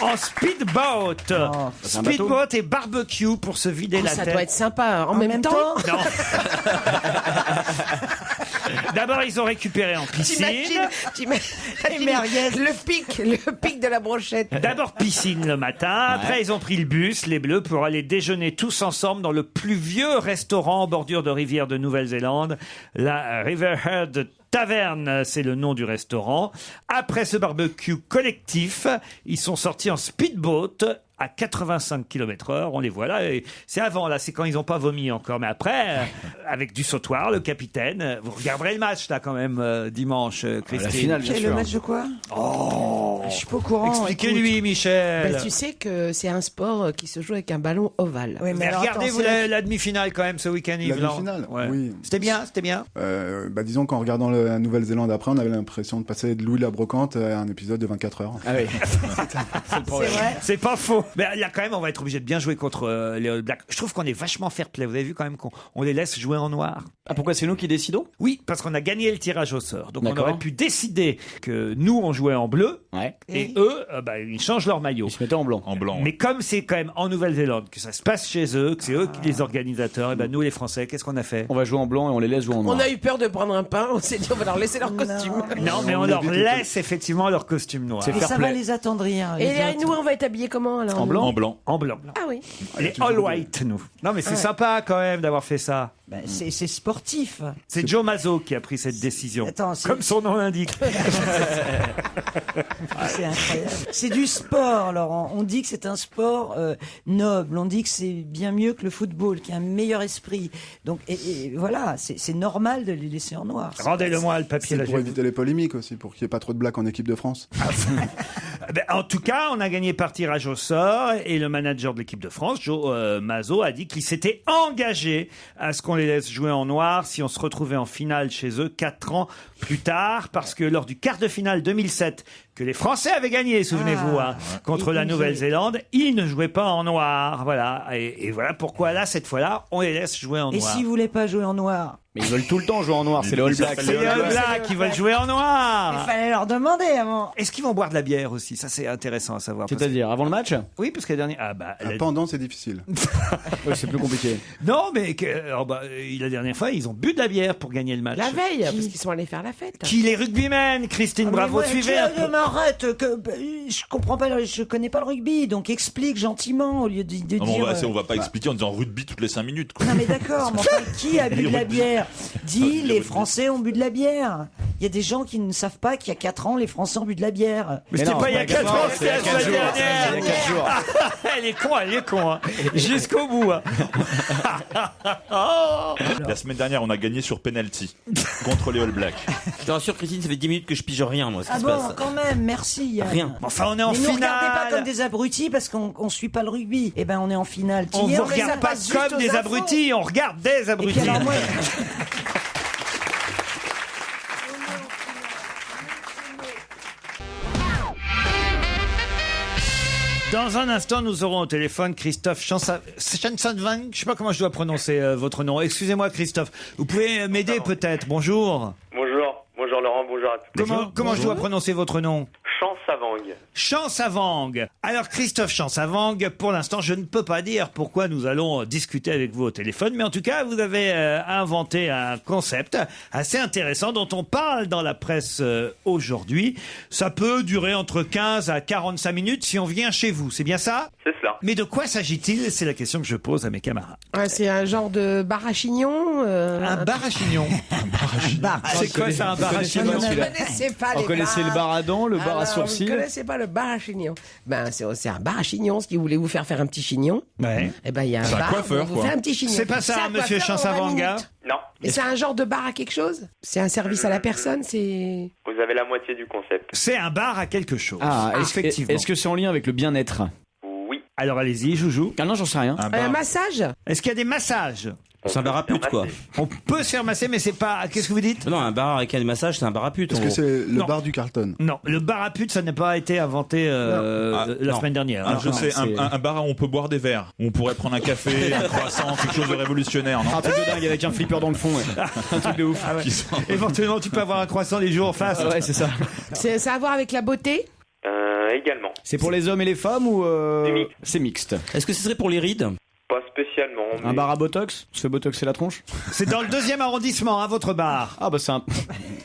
En speedboat. c'est un bateau. Speedboat et barbecue pour se vider la Ça tête. doit être sympa. En même temps? Non. D'abord, ils ont récupéré en piscine. T'imagines le pic de la brochette. D'abord piscine le matin, après ils ont pris le bus, les Bleus, pour aller déjeuner tous ensemble dans le plus vieux restaurant en bordure de rivière de Nouvelle-Zélande, la Riverhead Taverne, c'est le nom du restaurant. Après ce barbecue collectif, ils sont sortis en speedboat à 85 km/h, on les voit là, et c'est avant, là, c'est quand ils n'ont pas vomi encore, mais après, avec du sautoir, le capitaine, vous regarderez le match, là, quand même, dimanche, Christine. La finale, bien Quel sûr. le match de quoi? Oh, Je suis pas au courant. expliquez-lui, Michel. Ben, tu sais que c'est un sport qui se joue avec un ballon ovale. Oui, Mais alors, regardez, attends, vous, c'est- la demi-finale, quand même, ce week-end, La Yves Lang. demi-finale, Ouais. oui. C'était bien, c'était bien. Disons qu'en regardant la Nouvelle-Zélande après, on avait l'impression de passer de Louis la Brocante à un épisode de 24 heures. Ah oui. C'est vrai. C'est pas faux. Mais là, quand même, on va être obligé de bien jouer contre les All Blacks. Je trouve qu'on est vachement fair-play. Vous avez vu quand même qu'on les laisse jouer en noir. Ah, pourquoi c'est nous qui décidons? Oui, parce qu'on a gagné le tirage au sort. Donc on D'accord. aurait pu décider que nous, on jouait en bleu. Ouais. Et eux, ils changent leur maillot. Ils se mettaient en blanc. En blanc. Mais comme c'est quand même en Nouvelle-Zélande, que ça se passe chez eux, que c'est eux qui les organisateurs, et ben nous, les Français, qu'est-ce qu'on a fait? On va jouer en blanc et on les laisse jouer en noir. On a eu peur de prendre un pain, on s'est dit on va leur laisser leur costume. Non, mais on leur laisse effectivement leur costume noir. C'est Et fair ça play. va les attendrir. Et les autres. nous, on va être habillés comment alors? En blanc. En blanc. En blanc. Ah oui. Les all white, nous. Non, mais c'est sympa quand même d'avoir fait ça. Ben, c'est sportif. C'est Joe Mazzo qui a pris cette décision. Attends, c'est- Comme son nom l'indique. C'est incroyable. C'est du sport, Laurent. On dit que c'est un sport noble. On dit que c'est bien mieux que le football, qui a un meilleur esprit. Donc, et voilà, c'est normal de les laisser en noir. Rendez-le-moi le papier C'est là. pour je- éviter les polémiques aussi, pour qu'il n'y ait pas trop de blagues en équipe de France. Ben, en tout cas, on a gagné par tirage au sort et le manager de l'équipe de France, Joe Mazzo, a dit qu'il s'était engagé à ce qu'on les laisse jouer en noir si on se retrouvait en finale chez eux 4 ans plus tard, parce que lors du quart de finale 2007, que les Français avaient gagné, souvenez-vous, contre la Nouvelle-Zélande, ils ne jouaient pas en noir. Voilà. Et voilà pourquoi là, cette fois-là, on les laisse jouer en Et noir. s'ils voulaient pas jouer en noir, Mais ils veulent tout le temps jouer en noir, c'est les All Blacks. C'est les All Blacks qui veulent jouer en il noir. fallait leur demander avant. Est-ce qu'ils vont boire de la bière aussi? Ça, c'est intéressant à savoir. parce que- C'est-à-dire, avant le match? Oui, parce que la dernière... Pendant, c'est difficile. Oui, c'est plus compliqué. Non, mais la dernière fois, ils ont bu de la bière pour gagner le match. La veille, parce qu'ils sont allés faire la fête. Qui les rugbymen, Christine, bravo, suivez un peu. Mais arrête, je comprends pas, je connais pas le rugby, donc explique gentiment au lieu de Non, mais dire. on va pas expliquer en disant rugby toutes les 5 minutes. Quoi. Non mais d'accord, mais enfin, qui a bu de la bière? Dis, les Français ont bu de la bière. Il y a des gens qui ne savent pas qu'il y a 4 ans, les Français ont bu de la bière. Mais c'était non, pas il y a c'est 4 ans, c'est c'était la il y a 4 semaine jours, dernière. il y a 4 jours. Elle est con, hein. Jusqu'au bout. Hein. La semaine dernière, on a gagné sur penalty contre les All Blacks. Je te rassure, Christine, ça fait 10 minutes que je pige rien, moi, ce qui Ah se bon, passe. quand même, merci. Yann. Rien. Enfin, on est en Mais nous regardez pas finale. comme des abrutis parce qu'on suit pas le rugby. Eh ben, on est en finale. On Hier, vous les regarde pas passe juste comme aux des infos. abrutis, on regarde des Et puis abrutis. alors, moi, Dans un instant, nous aurons au téléphone Christophe Chansonvang. Je sais pas comment je dois prononcer votre nom. Excusez-moi, Christophe. Vous pouvez m'aider peut-être. Bonjour. Bonjour Laurent, bonjour à tous. Comment je dois prononcer votre nom? Chansavang. Chansavang. Alors Christophe Chansavang, pour l'instant, je ne peux pas dire pourquoi nous allons discuter avec vous au téléphone, mais en tout cas, vous avez inventé un concept assez intéressant dont on parle dans la presse aujourd'hui. Ça peut durer entre 15 à 45 minutes si on vient chez vous, c'est bien ça? C'est cela. Mais de quoi s'agit-il? C'est la question que je pose à mes camarades. Ouais, c'est un genre de bar à chignon. Un bar à chignon. C'est quoi ça, un bar à chignon? Vous ne connaissez pas On les connaissait bars. le bar à dents, le bar à sourcils. Vous ne connaissez pas le bar à chignon. Ben, c'est un bar à chignon. Si vous voulez vous faire un petit chignon, Ouais. eh ben, il y a un C'est un bar coiffeur, où vous quoi. fait un petit chignon. C'est pas ça, un monsieur coiffeur en 20 Chansavang. minutes. Non, Et c'est un genre de bar à quelque chose? C'est un service à la personne? C'est... vous avez la moitié du concept. C'est un bar à quelque chose. Ah, effectivement. est-ce que c'est en lien avec le bien-être? Oui. Alors allez-y, Joujou. Ah non, j'en sais rien. Un Un bar. massage? Est-ce qu'il y a des massages? C'est un bar à pute, quoi. On peut se faire masser, mais c'est pas. Qu'est-ce que vous dites? Non, un bar avec un massage, c'est un bar à pute. Est-ce que c'est le bar du Carlton? Non, le bar à pute, ça n'a pas été inventé la semaine dernière. Ah, je sais, un bar où on peut boire des verres. Où on pourrait prendre un café, un croissant, quelque chose de révolutionnaire, non? Un truc de dingue avec un flipper dans le fond, ouais. Un truc de ouf. Ah ouais. Éventuellement, tu peux avoir un croissant les jours en face. Ouais, c'est ça. Ça a à voir avec la beauté? Également. C'est pour les hommes et les femmes ou c'est mixte? Est-ce que ce serait pour les rides? Pas spécialement. Un bar à botox? Se fait botoxer la tronche? C'est dans le 2e arrondissement, votre bar. Ah bah c'est un...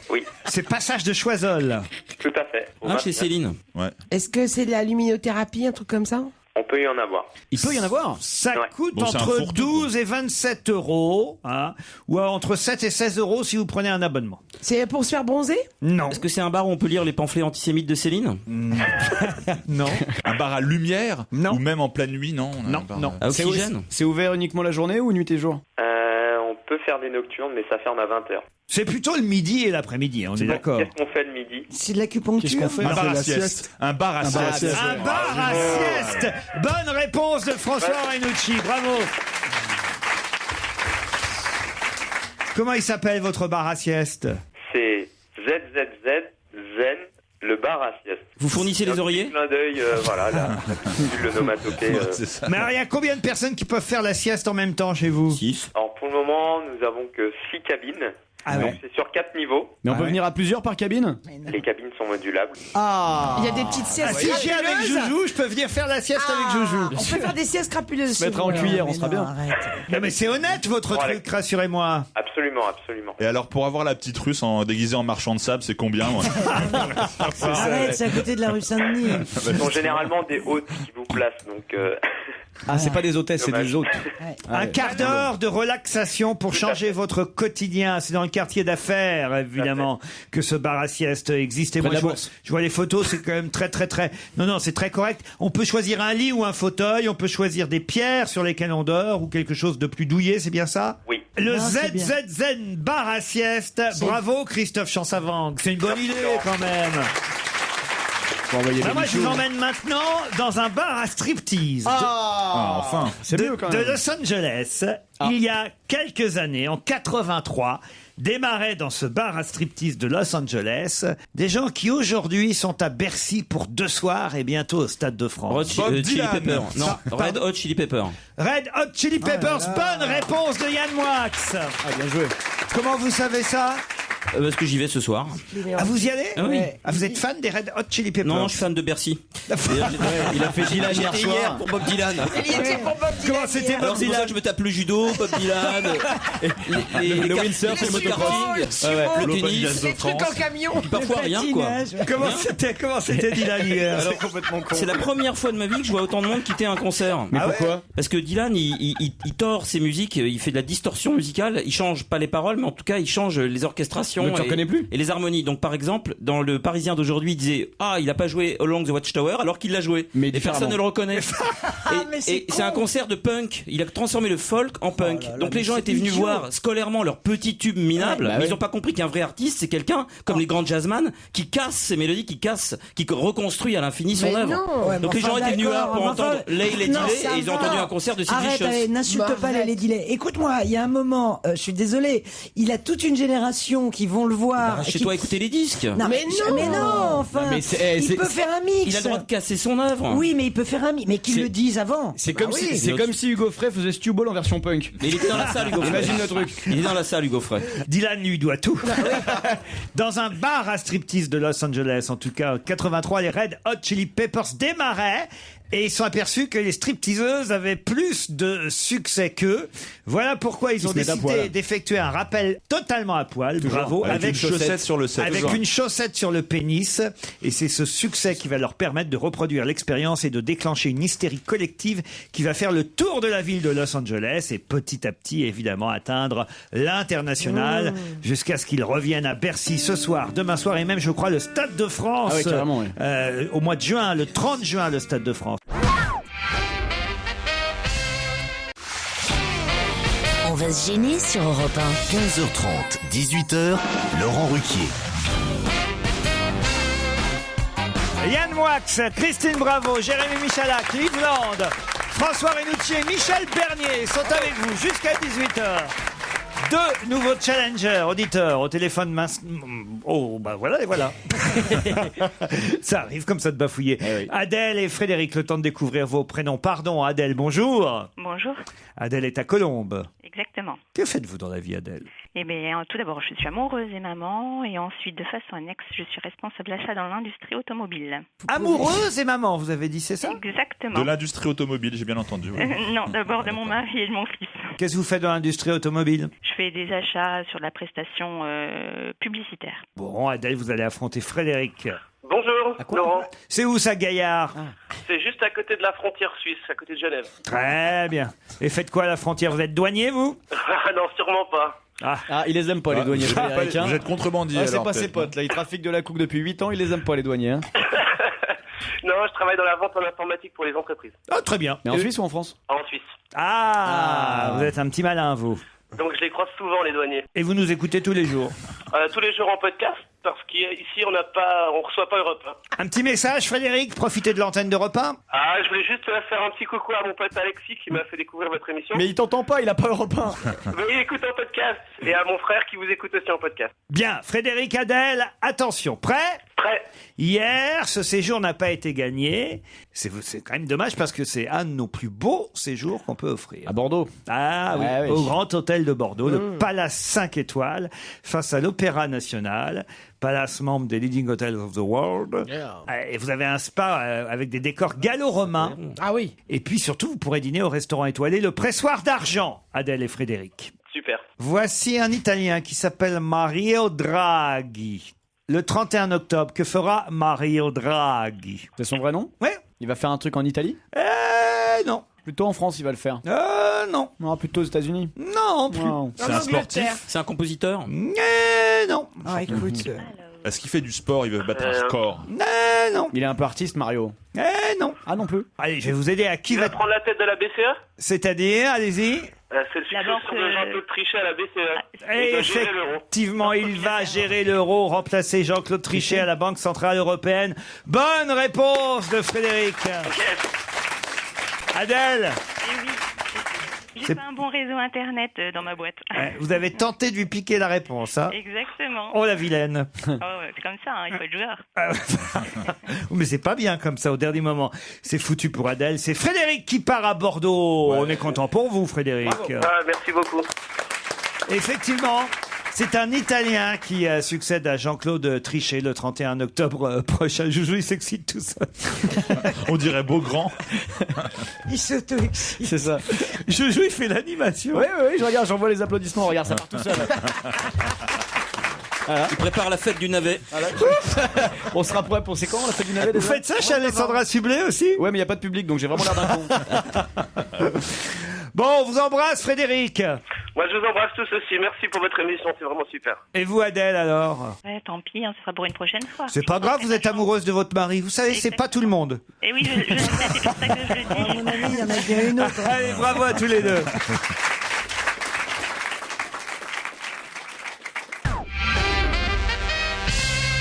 Oui. C'est passage de Choiseul. Tout à fait. Ah, chez Céline. Ouais. Est-ce que c'est de la luminothérapie, un truc comme ça? On peut y en avoir. Il peut y en avoir. Ça coûte Bon, c'est un entre fourre-tout, 12 et 27 euros, hein, ou entre 7 et 16 euros si vous prenez un abonnement. C'est pour se faire bronzer? Non. Est-ce que c'est un bar où on peut lire les pamphlets antisémites de Céline? Non. Un bar à lumière? Non. Ou même en pleine nuit? Non. on a un bar, À oxygène? C'est ouvert uniquement la journée ou nuit et jour? On peut faire des nocturnes, mais ça ferme à 20h. C'est plutôt le midi et l'après-midi, on est d'accord. Qu'est-ce qu'on fait le midi? C'est de l'acupuncture. Qu'est-ce qu'on fait? Un bar à la sieste. sieste. Un bar à sieste. Un bar à sieste. Bonne réponse de François Renucci, bravo. Comment il s'appelle votre bar à sieste? C'est ZZZ Zen, le bar à sieste. Vous fournissez les oreillers? Clin d'œil, voilà, le nomatopée. C'est ça. Mais alors, il y a combien de personnes qui peuvent faire la sieste en même temps chez vous? 6. Alors pour le moment, nous avons que 6 cabines. Ah donc ouais. c'est sur 4 niveaux. Mais on peut venir à plusieurs par cabine? Les cabines sont modulables. Ah! Il y a des petites siestes Si j'ai avec crapuleuses. Joujou, je peux venir faire la sieste avec Joujou. On peut faire des siestes crapuleuses. Se mettre en cuillère, on sera bien. Non mais c'est honnête votre Bon, truc, rassurez-moi. Absolument, absolument. Et alors, pour avoir la petite russe déguisée en marchand de sable, c'est combien? Moi Arrête, c'est à côté de la rue Saint-Denis. Ce sont généralement des hôtes qui vous placent, donc... Ah, c'est pas des hôtesses, c'est Dommage. des hôtes. Un quart d'heure de relaxation pour changer votre quotidien. C'est dans le quartier d'affaires, évidemment, que ce bar à sieste existe. Et Près moi, de la je vois, Bourse. je vois les photos, c'est quand même très. Non, c'est très correct. On peut choisir un lit ou un fauteuil. On peut choisir des pierres sur lesquelles on dort ou quelque chose de plus douillet, c'est bien ça? Oui. Le Non, c'est bien. ZZZ bar à sieste. Bravo, Christophe Chansavang. C'est une bonne idée, quand même. Moi, je vous emmène maintenant dans un bar à striptease. enfin. C'est mieux quand De même. Los Angeles, il y a quelques années, en 83, démarraient dans ce bar à striptease de Los Angeles des gens qui aujourd'hui sont à Bercy pour 2 soirs et bientôt au Stade de France. Chili Dylan. Pepper. Non, Ça, Red Hot Chili Pepper. Red Hot Chili Peppers, bonne réponse de Yann Moix. Ah, bien joué. Comment vous savez ça? Parce que j'y vais ce soir. Ah, vous y allez? Ah oui. Ah, vous êtes fan des Red Hot Chili Peppers? Non, je suis fan de Bercy. D'ailleurs, Il a fait Dylan hier j'étais hier soir. pour Bob Dylan. Il y était pour Bob Dylan. Comment c'était Alors Bob c'est pour ça Dylan? que je me tape le judo, Bob Dylan, Le windsurf et le motocross. le tennis, Les trucs en camion. puis parfois rien quoi. Comment c'était Dylan hier? C'est complètement con. C'est la première fois de ma vie que je vois autant de monde quitter un concert. Mais pourquoi? Parce que Dylan, il tord ses musiques, il fait de la distorsion musicale, il change pas les paroles, mais en tout cas il change les orchestrations Donc tu reconnais plus? et les harmonies. Donc par exemple, dans le Parisien d'aujourd'hui, il disait il a pas joué Along the Watchtower alors qu'il l'a joué. Mais et personne ne le reconnaît. mais c'est et c'est un concert de punk. Il a transformé le folk en punk. Donc les gens étaient venus voir scolairement leur petit tube minable, mais ils ont pas compris qu'un vrai artiste c'est quelqu'un comme les grands jazzman qui casse ses mélodies, qui reconstruit à l'infini son Mais œuvre. non. Ouais, Donc mais les gens enfin, étaient venus voir pour d'accord, entendre enfin, Lay Lady non, Lay ça et ils ont va. entendu un concert de Sid Arrête, Vicious. allez, n'insulte Bah, pas la arrête. Lady Lay. Écoute-moi, il y a un moment, je suis désolée, il a toute une génération qui vont le voir. Bah, et chez qui- toi écouter les disques. Non, mais non, enfin, Mais c'est- il peut faire un mix. Il a le droit de casser son œuvre. Oui, mais il peut faire un mix, mais qu'ils C'est- le disent avant. C'est comme, Ah si, oui. c'est comme si Hugo Frey faisait Stu Ball en version punk. Mais il était dans la salle, Hugo Frey. Imagine le truc. Il est dans la salle, Hugo Frey. Dylan lui doit tout. Dans un bar à striptease de Los Angeles, en tout cas, en 83, les Red Hot Chili Peppers démarraient. Et ils sont aperçus que les stripteaseuses avaient plus de succès qu'eux. Voilà pourquoi ils ont se mettent à décidé poil. d'effectuer un rappel totalement à poil. Bravo. Avec une chaussette sur le set. Avec Toujours. une chaussette sur le pénis. Et c'est ce succès qui va leur permettre de reproduire l'expérience et de déclencher une hystérie collective qui va faire le tour de la ville de Los Angeles et petit à petit, évidemment, atteindre l'international jusqu'à ce qu'ils reviennent à Bercy ce soir, demain soir et même, je crois, le Stade de France. Ah oui, carrément, oui. Au mois de juin, le 30 juin, le Stade de France. On va se gêner sur Europe 1. 15h30, 18h, Laurent Ruquier. Yann Moix, Christine Bravo, Jérémy Michalak, Yves Land, François Renucci et Michel Bernier sont avec vous jusqu'à 18h. Deux nouveaux challengers, auditeurs, au téléphone Oh, bah voilà, et voilà. Ça arrive comme ça de bafouiller. Oui. Adèle et Frédéric, le temps de découvrir vos prénoms. Pardon, Adèle, bonjour. Bonjour. Adèle est à Colombes. Exactement. Que faites-vous dans la vie, Adèle? Eh bien, tout d'abord, je suis amoureuse et maman, et ensuite, de façon annexe, je suis responsable d'achat dans l'industrie automobile. Amoureuse et maman, vous avez dit, c'est ça? Exactement. De l'industrie automobile, j'ai bien entendu. Oui. Non, d'abord de mon mari et de mon fils. Qu'est-ce que vous faites dans l'industrie automobile? Je fais des achats sur la prestation publicitaire. Bon, Adèle, vous allez affronter Frédéric. Bonjour, Laurent. C'est où ça, Gaillard? C'est juste à côté de la frontière suisse, à côté de Genève. Très bien. Et faites quoi à la frontière? Vous êtes douanier, vous? Non, sûrement pas. Ah, ils les aiment pas, les douaniers. Vous êtes contrebandier. C'est pas ses potes, là. Ils trafiquent de la coke depuis 8 ans, ils les aiment pas, les douaniers. Hein. Non, je travaille dans la vente en informatique pour les entreprises. Ah, très bien. Mais en Suisse ou en France? En Suisse. Vous êtes un petit malin, vous. Donc je les croise souvent, les douaniers. Et vous nous écoutez tous les jours? Tous les jours en podcast, parce qu'ici on reçoit pas Europe 1. Un petit message, Frédéric, profitez de l'antenne d'Europe 1. Ah, je voulais juste faire un petit coucou à mon pote Alexis qui m'a fait découvrir votre émission. Mais il t'entend pas, il a pas Europe 1. Mais il écoute en podcast. Et à mon frère qui vous écoute aussi en podcast. Bien, Frédéric, Adèle, attention, prêt? Prêt. Hier, ce séjour n'a pas été gagné. C'est quand même dommage parce que c'est un de nos plus beaux séjours qu'on peut offrir. À Bordeaux. Ah oui, oui. Au Grand Hôtel de Bordeaux, le Palace 5 étoiles, face à l'Opéra National, Palace membre des Leading Hotels of the World. Et vous avez un spa avec des décors gallo-romains. Ah oui. Et puis surtout, vous pourrez dîner au restaurant étoilé Le Pressoir d'Argent, Adèle et Frédéric. Super. Voici un Italien qui s'appelle Mario Draghi. Le 31 octobre, que fera Mario Draghi? C'est son vrai nom? Oui. Il va faire un truc en Italie? Non. Plutôt en France, il va le faire. Non. Non, plutôt aux États-Unis. Non plus. Wow. C'est un sportif? C'est un compositeur? Non. Ah, écoute. Est-ce qu'il fait du sport? Il veut battre un score? Non. Il est un peu artiste, Mario. Non. Ah, non plus. Allez, je vais vous aider à qui Il va prendre la tête de la BCE? C'est-à-dire, allez-y. C'est le successeur de Jean-Claude Trichet à la BCE. Et Il va gérer l'euro. effectivement, il va gérer l'euro, remplacer Jean-Claude Trichet à la Banque Centrale Européenne. Bonne réponse de Frédéric. Adèle. J'ai pas un bon réseau internet dans ma boîte. Vous avez tenté de lui piquer la réponse, hein? Exactement. Oh, la vilaine. Oh, c'est comme ça, hein, il faut être joueur. Mais c'est pas bien comme ça au dernier moment. C'est foutu pour Adèle. C'est Frédéric qui part à Bordeaux. On est content pour vous, Frédéric. Merci beaucoup. Effectivement. C'est un Italien qui succède à Jean-Claude Trichet le 31 octobre prochain. Joujou, il s'excite tout seul. On dirait Beaugrand. Il s'auto-excite. C'est ça. Joujou, il fait l'animation. Oui, je regarde, j'envoie les applaudissements. Regarde, ça part tout seul. Voilà. Il prépare la fête du navet. Voilà. On sera prêt pour c'est quand la fête du navet? Vous faites ça chez Alessandra Sublet aussi? Ouais, mais il n'y a pas de public, donc j'ai vraiment l'air d'un con. Bon, on vous embrasse, Frédéric. Moi, je vous embrasse tous aussi. Merci pour votre émission, c'est vraiment super. Et vous, Adèle, alors? Ouais, tant pis, ce sera pour une prochaine fois. C'est pas grave, vous êtes amoureuse de votre mari. Vous savez, c'est pas tout le monde. Et oui, je sais, c'est pour ça que je le dis. À mon avis, il y en a bien une autre. Allez, bravo à tous les deux.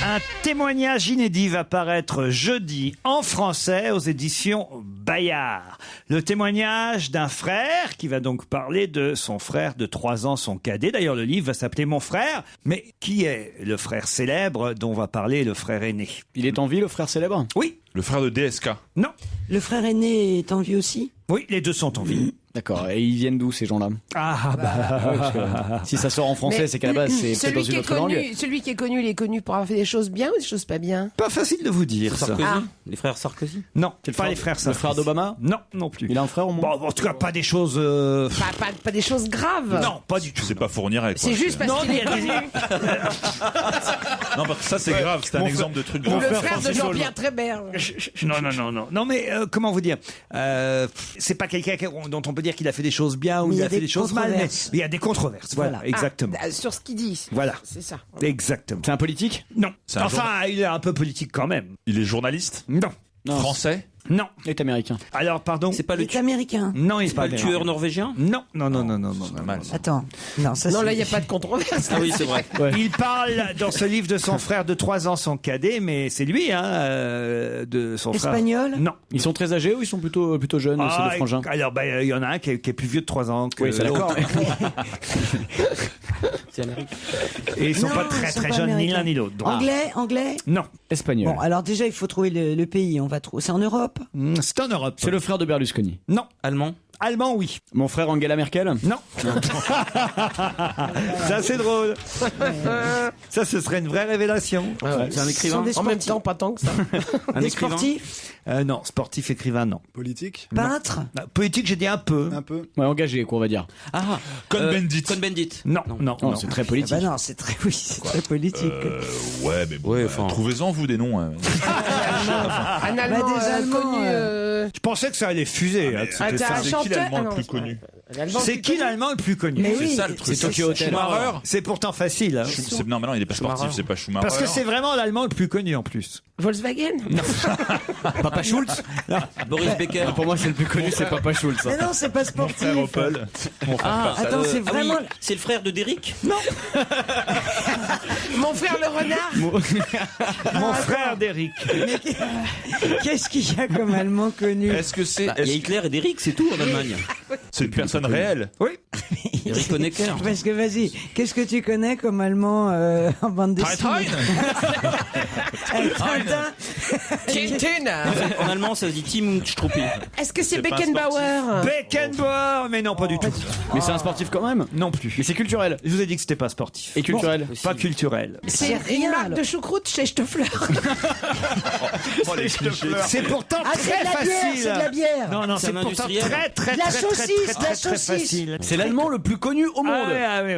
Un témoignage inédit va paraître jeudi en français aux éditions Bayard. Le témoignage d'un frère qui va donc parler de son frère de 3 ans, son cadet. D'ailleurs, le livre va s'appeler Mon frère. Mais qui est le frère célèbre dont va parler le frère aîné? Il est en vie, le frère célèbre? Oui. Le frère de DSK? Non. Le frère aîné est en vie aussi? Oui, les deux sont en vie. D'accord. Et ils viennent d'où, ces gens-là? Ah, bah. Si ça sort en français, Mais c'est qu'à la base, c'est peut-être dans une autre langue. Celui qui est connu, il est connu pour avoir fait des choses bien ou des choses pas bien? Pas facile de vous dire ça. Sarkozy? Ah. Les frères Sarkozy? Non, pas les frères Sarkozy. Le frère d'Obama? Non, non plus. Il a un frère au moins? Bon, en tout cas, pas des choses... Pas des choses graves. Non, pas du tout. C'est pas Fourniret, quoi. C'est juste parce qu'il est connu. Non, parce que ça, c'est grave. C'est un exemple de truc Ou grave. le frère de Jean-Pierre Trébert. Non. Non, mais comment vous dire? C'est pas quelqu'un dont on peut dire qu'il a fait des choses bien ou il a fait des choses mal, mais il y a des controverses. Voilà, exactement. Sur ce qu'il dit. Voilà. C'est ça. Exactement. C'est un politique? Non. C'est un Enfin, il est un peu politique quand même. Il est journaliste? Non. Non. Français? Non. Il est américain. Alors, pardon. C'est pas Il est américain. Non, il est C'est pas le américain. tueur norvégien? Non, non, non, non, non, non. Attends. Non, ça, Non, c'est- là, il n'y a pas de controverse. Ah oui, c'est vrai. Il parle dans ce livre de son frère de 3 ans, son cadet, mais c'est lui, de son frère. Espagnol. Non. Ils sont très âgés ou ils sont plutôt jeunes, c'est des frangins? Alors, il y en a un qui est plus vieux de 3 ans que Oui, c'est l'autre. d'accord. C'est américain. Et ils sont Non, pas très ils sont très pas jeunes, ni américains. l'un ni l'autre. Donc- Anglais. Non. Espagnol. Bon, alors déjà, il faut trouver le pays. On va trouver. C'est en Europe. C'est en Europe. C'est le frère de Berlusconi. Non. Allemand? Allemand, oui. Mon frère Angela Merkel? Non. Ça, c'est drôle. Ça, ce serait une vraie révélation. C'est un écrivain? En même temps, pas tant que ça. Un Des écrivain? sportifs. Non, sportif, écrivain, non. Politique. Peintres. Politique, j'ai dit un peu. Un peu. Ouais, engagé, quoi, on va dire. Ah, Cohn-Bendit. Cohn-Bendit. Non, non, Non, non. c'est très Ah politique. bah non, c'est très politique. Ouais, mais bon, Ouais, enfin. trouvez-en vous des noms. Un Allemand des Allemands, connu. Je pensais que ça allait fuser. hein, que Ah, c'était t'as ça. un C'est qui chanteur. l'allemand Ah le non, plus c'est pas connu? vrai. L'Allemand C'est le plus qui connu. l'allemand le plus connu Mais C'est oui. ça le truc. C'est Tokyo Hotel. Schumacher. C'est pourtant facile. hein. Non, mais non, il est pas sportif, c'est pas Schumacher. Parce que c'est vraiment l'allemand le plus connu en plus. Volkswagen. Papa Schultz? Boris Becker. Pour moi, c'est le plus connu, c'est Papa Schultz. Mais non, c'est pas sportif. Ah, Attends, c'est vraiment. oui, c'est le frère de Derrick? Mon frère le renard. Mon frère d'Eric. Mais qu'est-ce qu'il y a comme allemand connu? Est-ce que c'est Bah, il y a Hitler et Derrick, c'est tout en Allemagne. c'est une personne réelle? Oui. Eric Honecker. Parce que vas-y, qu'est-ce que tu connais comme allemand en bande dessinée? Tintin. Tintin. En allemand, ça se dit Tim Struppi. Est-ce que c'est C'est pas Beckenbauer? Beckenbauer, mais non, pas du tout. Mais c'est un sportif quand même? Non plus. Mais c'est culturel. Je vous ai dit que c'était pas sportif. Et culturel. Pas culturel. C'est rien, une marque alors. de choucroute chez Stoffler. Oh, les clichés. C'est pourtant Ah, c'est très de la bière, facile. c'est de la bière. Non, non, C'est c'est un pourtant industriel. très, très, De la très, très, saucisse, très, de la très, très saucisse. facile. C'est l'allemand le plus connu au monde.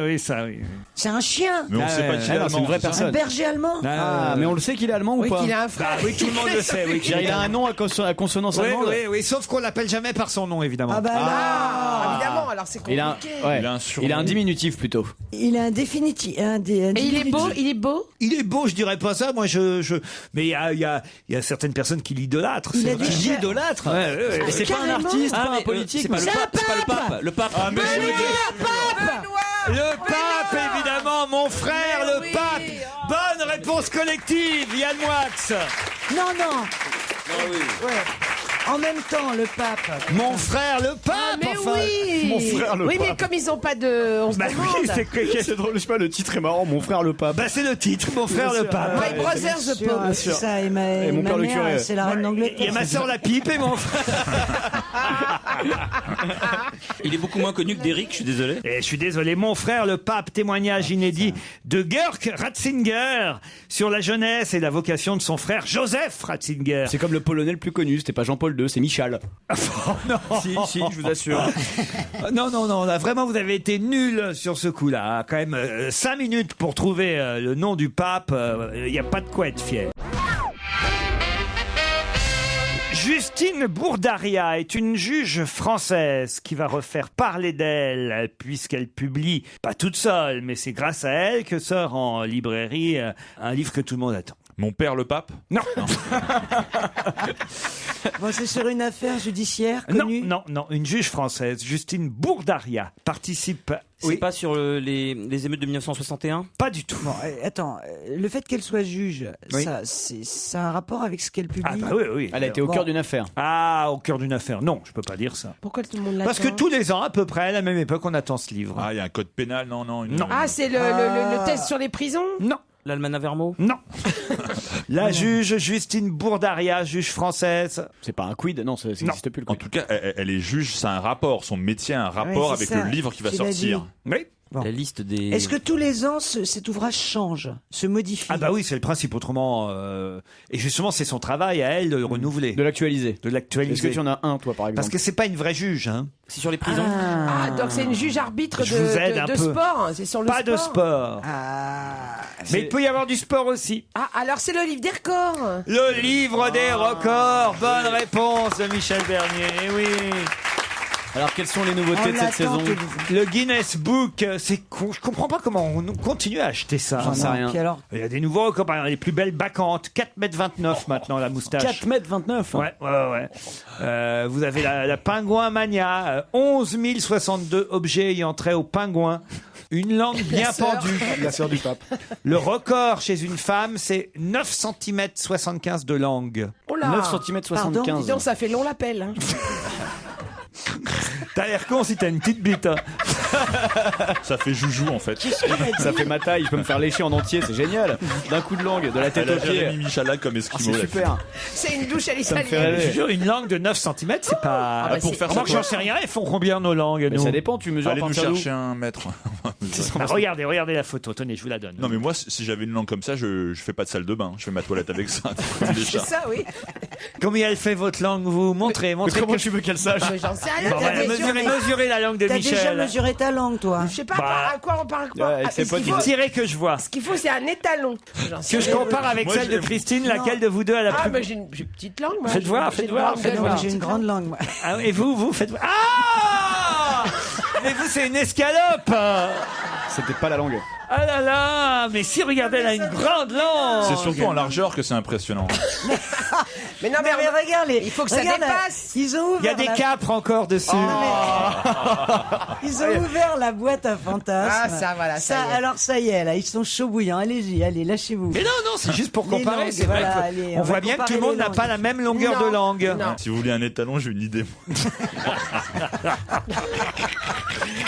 Oui, ça, oui. C'est un chien. Mais on sait pas qui Ah est non, c'est une vraie allemand. Un personne. berger allemand. Ah, mais on le sait qu'il est allemand ou Oui, pas? qu'il a un frère. Ah oui, tout le monde le sait. Oui, Il a un nom à consonance Oui, allemande. oui, oui, sauf qu'on l'appelle jamais par son nom, évidemment. Ah bah Ah, évidemment, alors c'est Il a, compliqué. ouais. Il a un surnom. Il a un diminutif plutôt. il a un définitif. Et il est beau, il est beau. Il est beau, je dirais pas ça. Moi, mais il y a certaines personnes qui l'idolâtrent. Il c'est a vrai. dit Qui l'idolâtre. Ouais, ouais, ouais. Mais c'est pas un Carrément. artiste, pas mais, un politique. c'est pas le C'est un pape. C'est pas le pape. pape. Le pape. Ah, mais je vous dis- Le pape, évidemment, mon frère, le oui. pape. Bonne réponse collective, Yann Moix. Non, non. Ah oui. Ouais. En même temps, le pape. Mon frère, le pape. Ah, mais enfin. oui. Mon frère, le Oui, mais pape. comme ils ont pas de. On se Bah demande. oui, C'est drôle, je sais pas, le titre est marrant, mon frère le pape. bah, c'est le titre, mon frère, le pape. My Brothers the Sûr, Pope. c'est ça. Et ma mon père, le mère, curé. c'est la reine Il y a d'Angleterre. ma soeur la pipe et mon frère. Il est beaucoup moins connu que Derrick, je suis désolé. Et je suis désolé, mon frère le pape, témoignage inédit de Georg Ratzinger sur la jeunesse et la vocation de son frère Joseph Ratzinger. C'est comme le polonais le plus connu, c'était pas Jean-Paul II, c'est Michal. Oh non. Si, je vous assure. Non, là, vraiment, vous avez été nul sur ce coup-là. Quand même, 5 minutes pour trouver le nom du pape, il n'y a pas de quoi être fier. Justine Bourdaria est une juge française qui va refaire parler d'elle puisqu'elle publie, pas toute seule, mais c'est grâce à elle que sort en librairie un livre que tout le monde attend. Mon père le pape? Non. Bon, c'est sur une affaire judiciaire Non, connue. non, une juge française, Justine Bourdaria, participe. C'est Oui, pas sur les émeutes de 1961? pas du tout. Bon, attends, le fait qu'elle soit juge, Oui. ça a un rapport avec ce qu'elle publie. Ah bah oui. Elle a été au Bon. cœur d'une affaire. Ah, au cœur d'une affaire. Non, je peux pas dire ça. Pourquoi tout le monde l'attend? Parce que tous les ans, à peu près, à la même époque, on attend ce livre. Ah, il y a un code pénal, non. Non. Ah, c'est le test sur les prisons? Non, L'Almanach Vermeau? non. La juge Justine Bourdaria, juge française. C'est pas un quid, non, ça n'existe plus le En quid. tout cas, elle est juge, c'est un rapport. Son métier a un rapport Ouais, avec c'est ça. le livre qui va Tu l'as sortir. dit. Oui. Bon. La liste des. Est-ce que tous les ans, cet ouvrage change, se modifie? Ah bah oui, c'est le principe. Autrement, et justement, c'est son travail à elle de le renouveler, De l'actualiser. de l'actualiser. Est-ce que tu en as un, toi, par exemple? Parce que c'est pas une vraie juge, hein. C'est sur les prisons? Ah, donc c'est une juge arbitre Je vous aide un de peu. sport. C'est sur le Pas sport. de sport. Ah. Mais il peut y avoir du sport aussi. Ah, alors c'est le livre des records. Le livre des records. Bonne réponse de Michel Bernier. Eh oui. Alors, quelles sont les nouveautés de cette saison? Le Guinness Book, c'est con. Je comprends pas comment on continue à acheter ça. J'en sais rien. Il y a des nouveaux records, par exemple, les plus belles bacchantes, 4,29 m maintenant la moustache. 4,29 m. Ouais. Vous avez la Pingouin Mania, 11 062 objets ayant trait au pingouin. Une langue bien pendue. La sœur du pape. Le record chez une femme, c'est 9 cm 75 de langue. Oh là. 9 cm 75. Dis donc, ça fait long l'appel. Hein. T'as l'air con si t'as une petite bite. Hein. Ça fait joujou en fait. Ça fait ma taille, je peux me faire lécher en entier, c'est génial. D'un coup de langue, de la tête aux pieds. Jérémy Michalak comme Esquimau. C'est super. C'est une douche à Ça me fait l'italienne. rêver. Je jure, une langue de 9 cm, c'est pas. bah, pour c'est- faire ça. Moi, j'en sais rien, elles font combien nos langues Mais nous ça dépend, tu mesures à Allez nous partir d'où? chercher un mètre. Bah, regardez la photo, tenez, je vous la donne. Non mais moi si j'avais une langue comme ça, je fais pas de salle de bain, je fais ma toilette avec ça. C'est ça, oui. Combien elle fait votre langue, vous montrez Mais comment tu veux qu'elle sache? Mais j'en sais rien. Bon, t'as voilà, des- mesurez la langue de T'as déjà Michel. mesuré ta langue, toi? Je sais pas Bah. à quoi on parle. Ouais, avec ses ce potes, qu'il il faut- Tirez que je vois. ce qu'il faut, c'est un étalon. J'en sais Que je rien. compare avec Moi, celle de j'ai- Christine, laquelle de vous deux a la Ah, plus. mais j'ai une petite langue, moi. Faites voir, J'ai faites une voir, grande faites gueule, voir. moi. J'ai une grande langue, moi. Ah, et vous faites. Ah Mais vous, c'est une escalope. C'était pas la langue. Ah là là, mais si, regardez, elle a une grande langue. C'est surtout en largeur que c'est impressionnant. Mais non, mais regarde, il faut que ça regarde, dépasse. Ils ont ouvert. Il y a des la- capres encore dessus. Ils ont ouvert la boîte à fantasmes. Ah, ça, voilà, ça y est. Alors, ça y est, là, ils sont chauds bouillants. Allez-y, allez, lâchez-vous. Mais non, c'est juste pour Les comparer. langues, C'est vrai voilà, que allez, on on voit va bien que tout comparer le monde les n'a langues. pas la même longueur Non, de langue. non. Si vous voulez un étalon, j'ai une idée.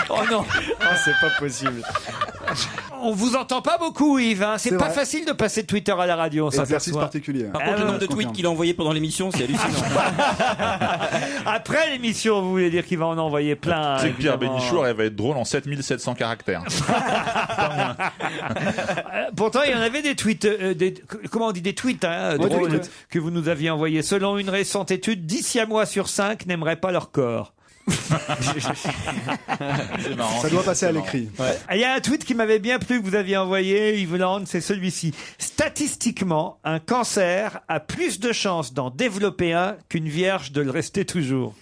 Oh non, c'est pas possible. on vous entend pas beaucoup, Yves. Hein. C'est C'est pas vrai. facile de passer de Twitter à la radio. On Exercice s'aperçoit. particulier. Par Ah contre, le ouais, nombre de je tweets confirme. qu'il a envoyé pendant l'émission, c'est hallucinant. Après l'émission, vous voulez dire qu'il va en envoyer plein. C'est que Pierre évidemment. Bénichour, elle va être drôle en 7700 caractères. Pourtant, il y en avait des tweets, comment on dit, des tweets, hein, Ouais, drôles, des tweets. que vous nous aviez envoyés. Selon une récente étude, 10 Siamois sur 5 n'aimeraient pas leur corps. C'est marrant. Ça doit passer à C'est marrant. l'écrit. Il y a un tweet qui m'avait bien plu que vous aviez envoyé, Yves Land, c'est celui-ci. Statistiquement, un cancer a plus de chances d'en développer un qu'une vierge de le rester toujours.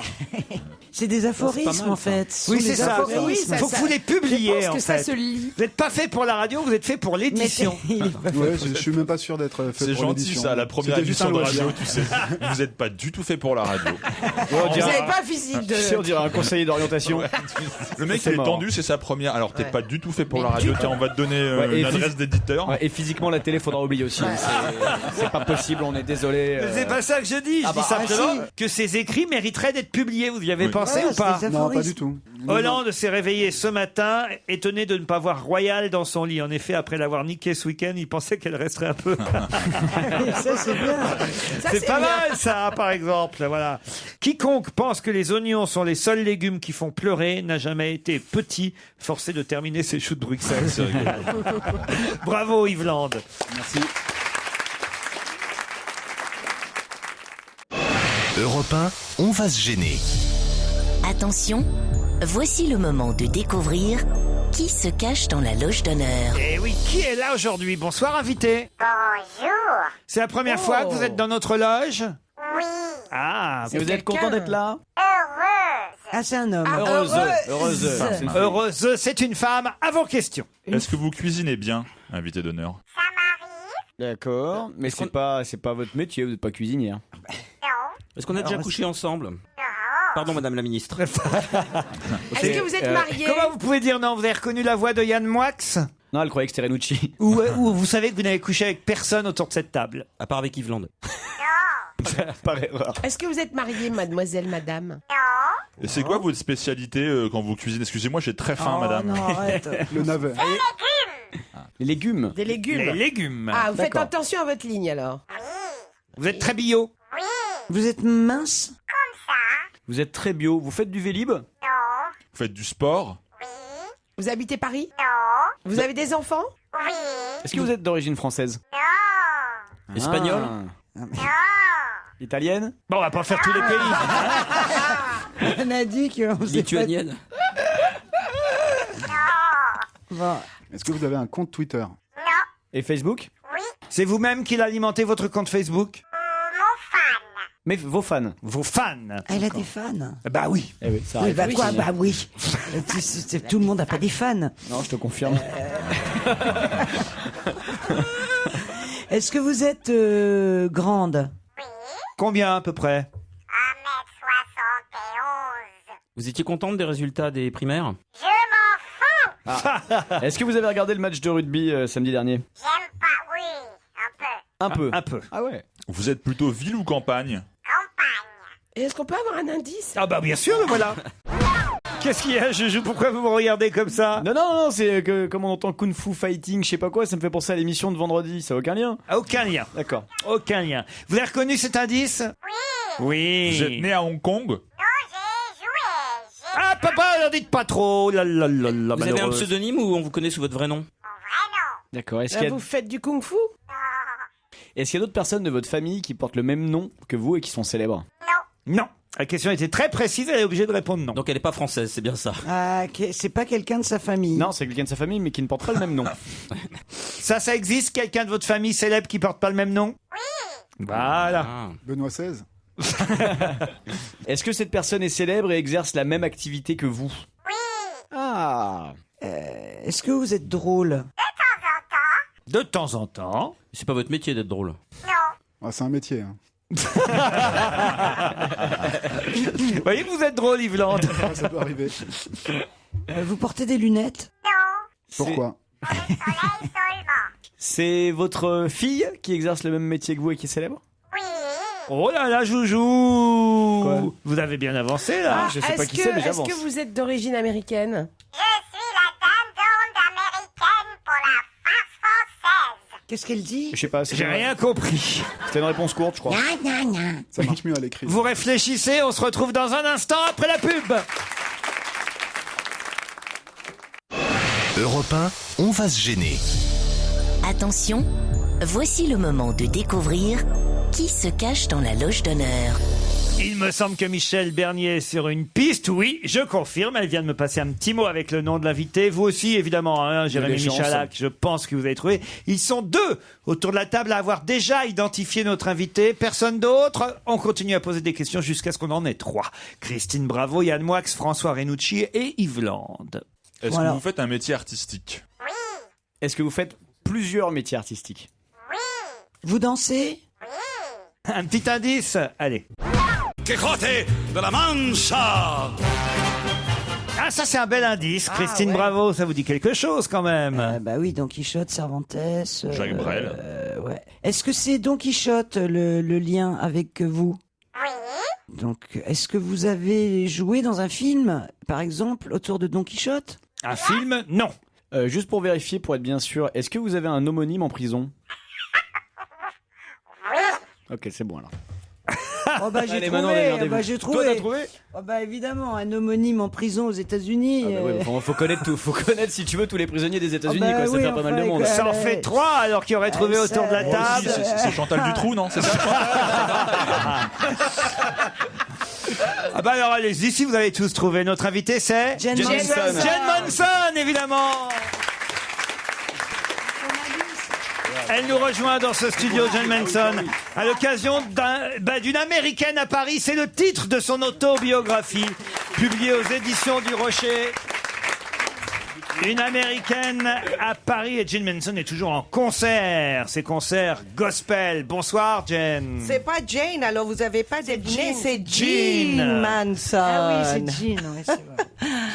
C'est des aphorismes, mal, en ça. fait. Ce Oui, sont c'est des ça. aphorismes. Oui, ça- Faut que vous les publiez, Je pense en que ça fait. se lit. Vous n'êtes pas fait pour la radio, vous êtes fait pour l'édition. Il est pas- Ouais, je suis même pas sûr d'être fait C'est pour gentil l'édition. ça, la première C'était juste émission un de loisir. radio, tu sais. Vous êtes pas du tout fait pour la radio. On Vous dirait, n'avez pas un physique de. tu sais, on dirait un conseiller d'orientation. Le mec C'est il est mort. tendu, c'est sa première. Alors t'es Ouais. pas du tout fait pour Mais la radio. du Tiens, on va te donner Ouais, et une adresse d'éditeur. Ouais, et physiquement, la télé, faudra oublier aussi. C'est pas possible, on est désolé. Mais c'est pas ça que je dis. Je Ah dis bah, simplement si. que ces écrits mériteraient d'être publiés. Vous y avez Oui. pensé Ouais, ou pas c'est des Non, pas aphorismes. du tout. Hollande s'est réveillé ce matin, étonné de ne pas voir Royal dans son lit. En effet, après l'avoir niqué ce week-end, il pensait qu'elle resterait un peu. Ça, c'est bien. Ça, C'est pas bien. mal, ça, par exemple. Voilà. Quiconque pense que les oignons sont les seuls légumes qui font pleurer n'a jamais été petit, forcé de terminer ses choux de Bruxelles. C'est rigolo. Bravo, Yves Land. Merci. Europe 1, on va se gêner. Attention, voici le moment de découvrir qui se cache dans la loge d'honneur. Et oui, qui est là aujourd'hui? Bonsoir, invité. Bonjour. C'est la première fois que vous êtes dans notre loge? Oui. Ah, Et vous êtes content d'être là? Heureuse. Ah, c'est un homme. Heureuse. Heureuse. C'est une fille. heureuse, c'est une femme. À vos questions. Est-ce que vous cuisinez bien, invité d'honneur? Ça m'arrive. D'accord, mais c'est pas votre métier, vous n'êtes pas cuisinière. Non. Est-ce qu'on a déjà Alors, couché ensemble? Non. Pardon, madame la ministre. Est-ce que vous êtes marié? Comment vous pouvez dire non? Vous avez reconnu la voix de Yann Moix? Non, elle croyait que c'était Renucci. Ou vous savez que vous n'avez couché avec personne autour de cette table? À part avec Yves Land. Par erreur. Est-ce que vous êtes marié, mademoiselle, madame? Non. Et c'est quoi votre spécialité quand vous cuisinez? Excusez-moi, j'ai très faim, Oh, madame. non, arrête. Le navet. Les légumes. Des légumes. Les légumes. Ah, vous faites D'accord. attention à votre ligne alors. Vous êtes très bio. Oui. Vous êtes mince? Comme ça. Vous êtes très bio. Vous faites du Vélib? Non. Vous faites du sport? Oui. Vous habitez Paris? Non. Vous avez des enfants? Oui. Est-ce que vous êtes d'origine française? Non. Espagnol? Non. Italienne? Bon, on va pas faire tous les pays. On a dit qu'on faisait Lituanienne? Bon. Est-ce que vous avez un compte Twitter? Non. Et Facebook? Oui. C'est vous-même qui l'alimentez votre compte Facebook? Mon fan. Mais vos fans. Vos fans. Elle a des fans. Bah oui. Eh oui, ça Oui, arrive. bah quoi, bah oui. Tout le monde n'a pas des fans. Non, je te confirme. Est-ce que vous êtes grande? Combien à peu près? 1m71. Vous étiez contente des résultats des primaires? Je m'en fous. Est-ce que vous avez regardé le match de rugby samedi dernier? J'aime pas, oui, un peu. Un peu. Ah ouais. Vous êtes plutôt ville ou campagne? Et est-ce qu'on peut avoir un indice? Ah bah bien sûr, le voilà. Qu'est-ce qu'il y a, Juju? Pourquoi vous me regardez comme ça? Non, c'est que comme on entend Kung Fu Fighting, je sais pas quoi, ça me fait penser à l'émission de vendredi, ça a aucun lien? Aucun lien. D'accord. Aucun lien. Vous avez reconnu cet indice? Oui. Vous êtes né à Hong Kong? Ah papa, n'en dites pas trop. Vous avez un pseudonyme ou on vous connaît sous votre vrai nom? D'accord. Est-ce qu'il y a... Vous faites du kung fu? Est-ce qu'il y a d'autres personnes de votre famille qui portent le même nom que vous et qui sont célèbres? Non. La question était très précise, elle est obligée de répondre non. Donc elle n'est pas française, c'est bien ça. Ah, c'est pas quelqu'un de sa famille. Non, c'est quelqu'un de sa famille, mais qui ne porte pas le même nom. Ça existe, quelqu'un de votre famille célèbre qui porte pas le même nom? Oui. Voilà. Benoît XVI. Est-ce que cette personne est célèbre et exerce la même activité que vous? Ah. Est-ce que vous êtes drôle? De temps en temps. C'est pas votre métier d'être drôle. Ah, c'est un métier. Hein. Vous voyez que vous êtes drôle, Yves Land. Ça peut arriver. Vous portez des lunettes? Pourquoi? C'est votre fille qui exerce le même métier que vous et qui est célèbre? Oh là là, Joujou. Quoi? Vous avez bien avancé là. Je sais pas qui c'est, mais j'avance. Est-ce que vous êtes d'origine américaine? Je suis la dame d'onde américaine pour la face française. Qu'est-ce qu'elle dit? Je sais pas. J'ai rien compris. C'était une réponse courte, je crois. Ça marche mieux à l'écrit. Vous réfléchissez, on se retrouve dans un instant après la pub. Europe 1, on va se gêner. Attention, voici le moment de découvrir qui se cache dans la loge d'honneur. Il me semble que Michel Bernier est sur une piste. Oui, je confirme. Elle vient de me passer un petit mot avec le nom de l'invité. Vous aussi, évidemment, hein, Jérémy Michalak. Je pense que vous avez trouvé. Ils sont deux autour de la table à avoir déjà identifié notre invité. Personne d'autre. On continue à poser des questions jusqu'à ce qu'on en ait trois. Christine Bravo, Yann Moix, François Renucci et Yves Land. Est-ce que vous faites un métier artistique? Est-ce que vous faites plusieurs métiers artistiques? Vous dansez? Un petit indice. Allez. Quijote de la Mancha. Ah, ça c'est un bel indice. Christine Bravo, ça vous dit quelque chose quand même. Bah oui, Don Quichotte, Cervantes. Jacques Brel. Ouais. Est-ce que c'est Don Quichotte le lien avec vous? Donc, est-ce que vous avez joué dans un film, par exemple, autour de Don Quichotte? Un film? Non. Juste pour vérifier, pour être bien sûr, est-ce que vous avez un homonyme en prison? Ok, c'est bon alors. Oh bah j'ai Allez, trouvé, Manon, regardez-vous. j'ai Toi, trouvé. t'as trouvé? Oh bah évidemment, un homonyme en prison aux États-Unis. Ah bah ouais, faut connaître tout, faut connaître si tu veux tous les prisonniers des États-Unis, bah quoi, ça oui, fait pas mal de enfin, monde. quoi. Ça en fait 3 alors qu'il aurait trouvé autour de la table. C'est Chantal Dutroux, non? C'est ça? Ah bah alors allez-y, si vous avez tous trouvé. Notre invité c'est Jen Manson. Jen Manson, évidemment. Elle nous rejoint dans ce studio, Jen Manson, à l'occasion d'une Américaine à Paris. C'est le titre de son autobiographie, publiée aux éditions du Rocher. Une Américaine à Paris, et Jen Manson est toujours en concert. Ces concerts gospel. Bonsoir, Jen. C'est pas Jane, alors vous avez pas deviné, c'est Jean. Jean Manson. Ah oui, c'est Jean, ouais, c'est vrai.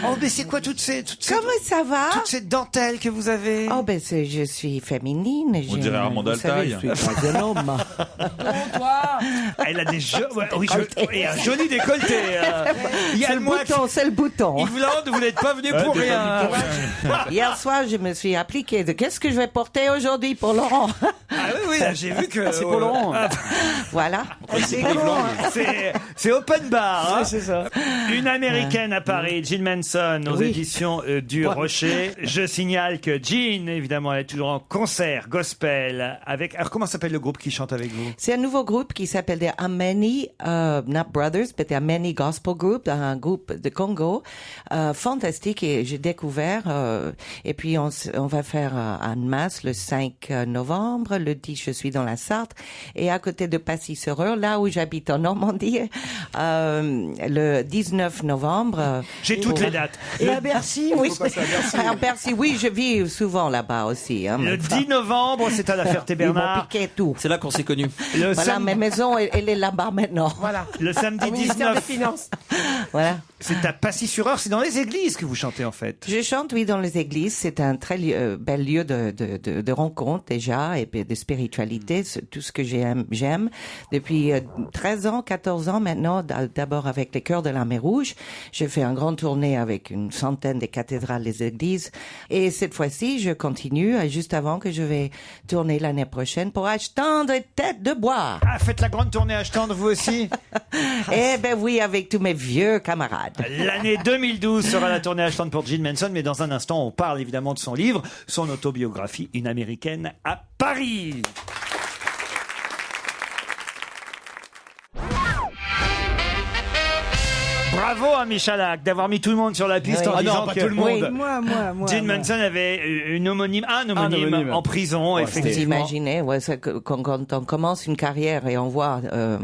Oh, mais c'est quoi toutes ces Comment ça va? toutes ces dentelles que vous avez? Oh ben je suis féminine. On dirait Armand Vous savez, Altaï. je suis pas un homme. Elle a des et un joli décolleté. Il y a C'est le bouton, c'est le bouton. Yves Land, vous n'êtes pas venu pour rien. Hier soir, je me suis appliquée de qu'est-ce que je vais porter aujourd'hui pour Laurent. Ah oui, j'ai vu que C'est pour Laurent. Voilà. C'est open bar. Hein. C'est ça. Une Américaine à Paris, Jill Manson. Manson aux Oui. éditions du Ouais. Rocher. Je signale que Jean, évidemment, elle est toujours en concert gospel avec... Alors, comment s'appelle le groupe qui chante avec vous? C'est un nouveau groupe qui s'appelle The Ameni, not Brothers, but The Ameni Gospel Group, un groupe de Congo, fantastique, et j'ai découvert, et puis on va faire une masse le 5 novembre, le 10 je suis dans la Sarthe, et à côté de Passy-sur-Eure, là où j'habite en Normandie, le 19 novembre. J'ai toutes les dates. Et à Bercy, oui. Faut passer à Bercy. À Bercy, oui, je vis souvent là-bas aussi. Hein, Le maintenant. 10 novembre, c'est à la Ils m'ont Ferté-Bernard. piqué tout. C'est là qu'on s'est connus. Le, Voilà, sam- ma maison, elle est là-bas maintenant. Voilà. le samedi Au ministère des 19, Finances. Voilà. c'est à Passy-sur-Eure. C'est dans les églises que vous chantez, en fait. Je chante, oui, dans les églises. C'est un très bel lieu de rencontre déjà, et puis de spiritualité. C'est tout ce que j'aime. Depuis 13 ans, 14 ans maintenant, d'abord avec les Chœurs de la Mer Rouge. J'ai fait un grand tournée avec une centaine de cathédrales, des églises. Et cette fois-ci, je continue, juste avant que je vais tourner l'année prochaine pour Achetendre Tête de Bois. Ah, faites la grande tournée à Achetendre, vous aussi? Eh ben oui, avec tous mes vieux camarades. L'année 2012 sera la tournée Achetendre pour Gene Manson, mais dans un instant, on parle évidemment de son livre, son autobiographie, Une Américaine à Paris. Bravo à Michalak d'avoir mis tout le monde sur la piste Oui. en Ah disant non, pas que tout le monde. Moi. Gene Manson avait un homonyme en prison, Ouais, Vous effectivement. imaginez, ouais, quand on commence une carrière et on voit un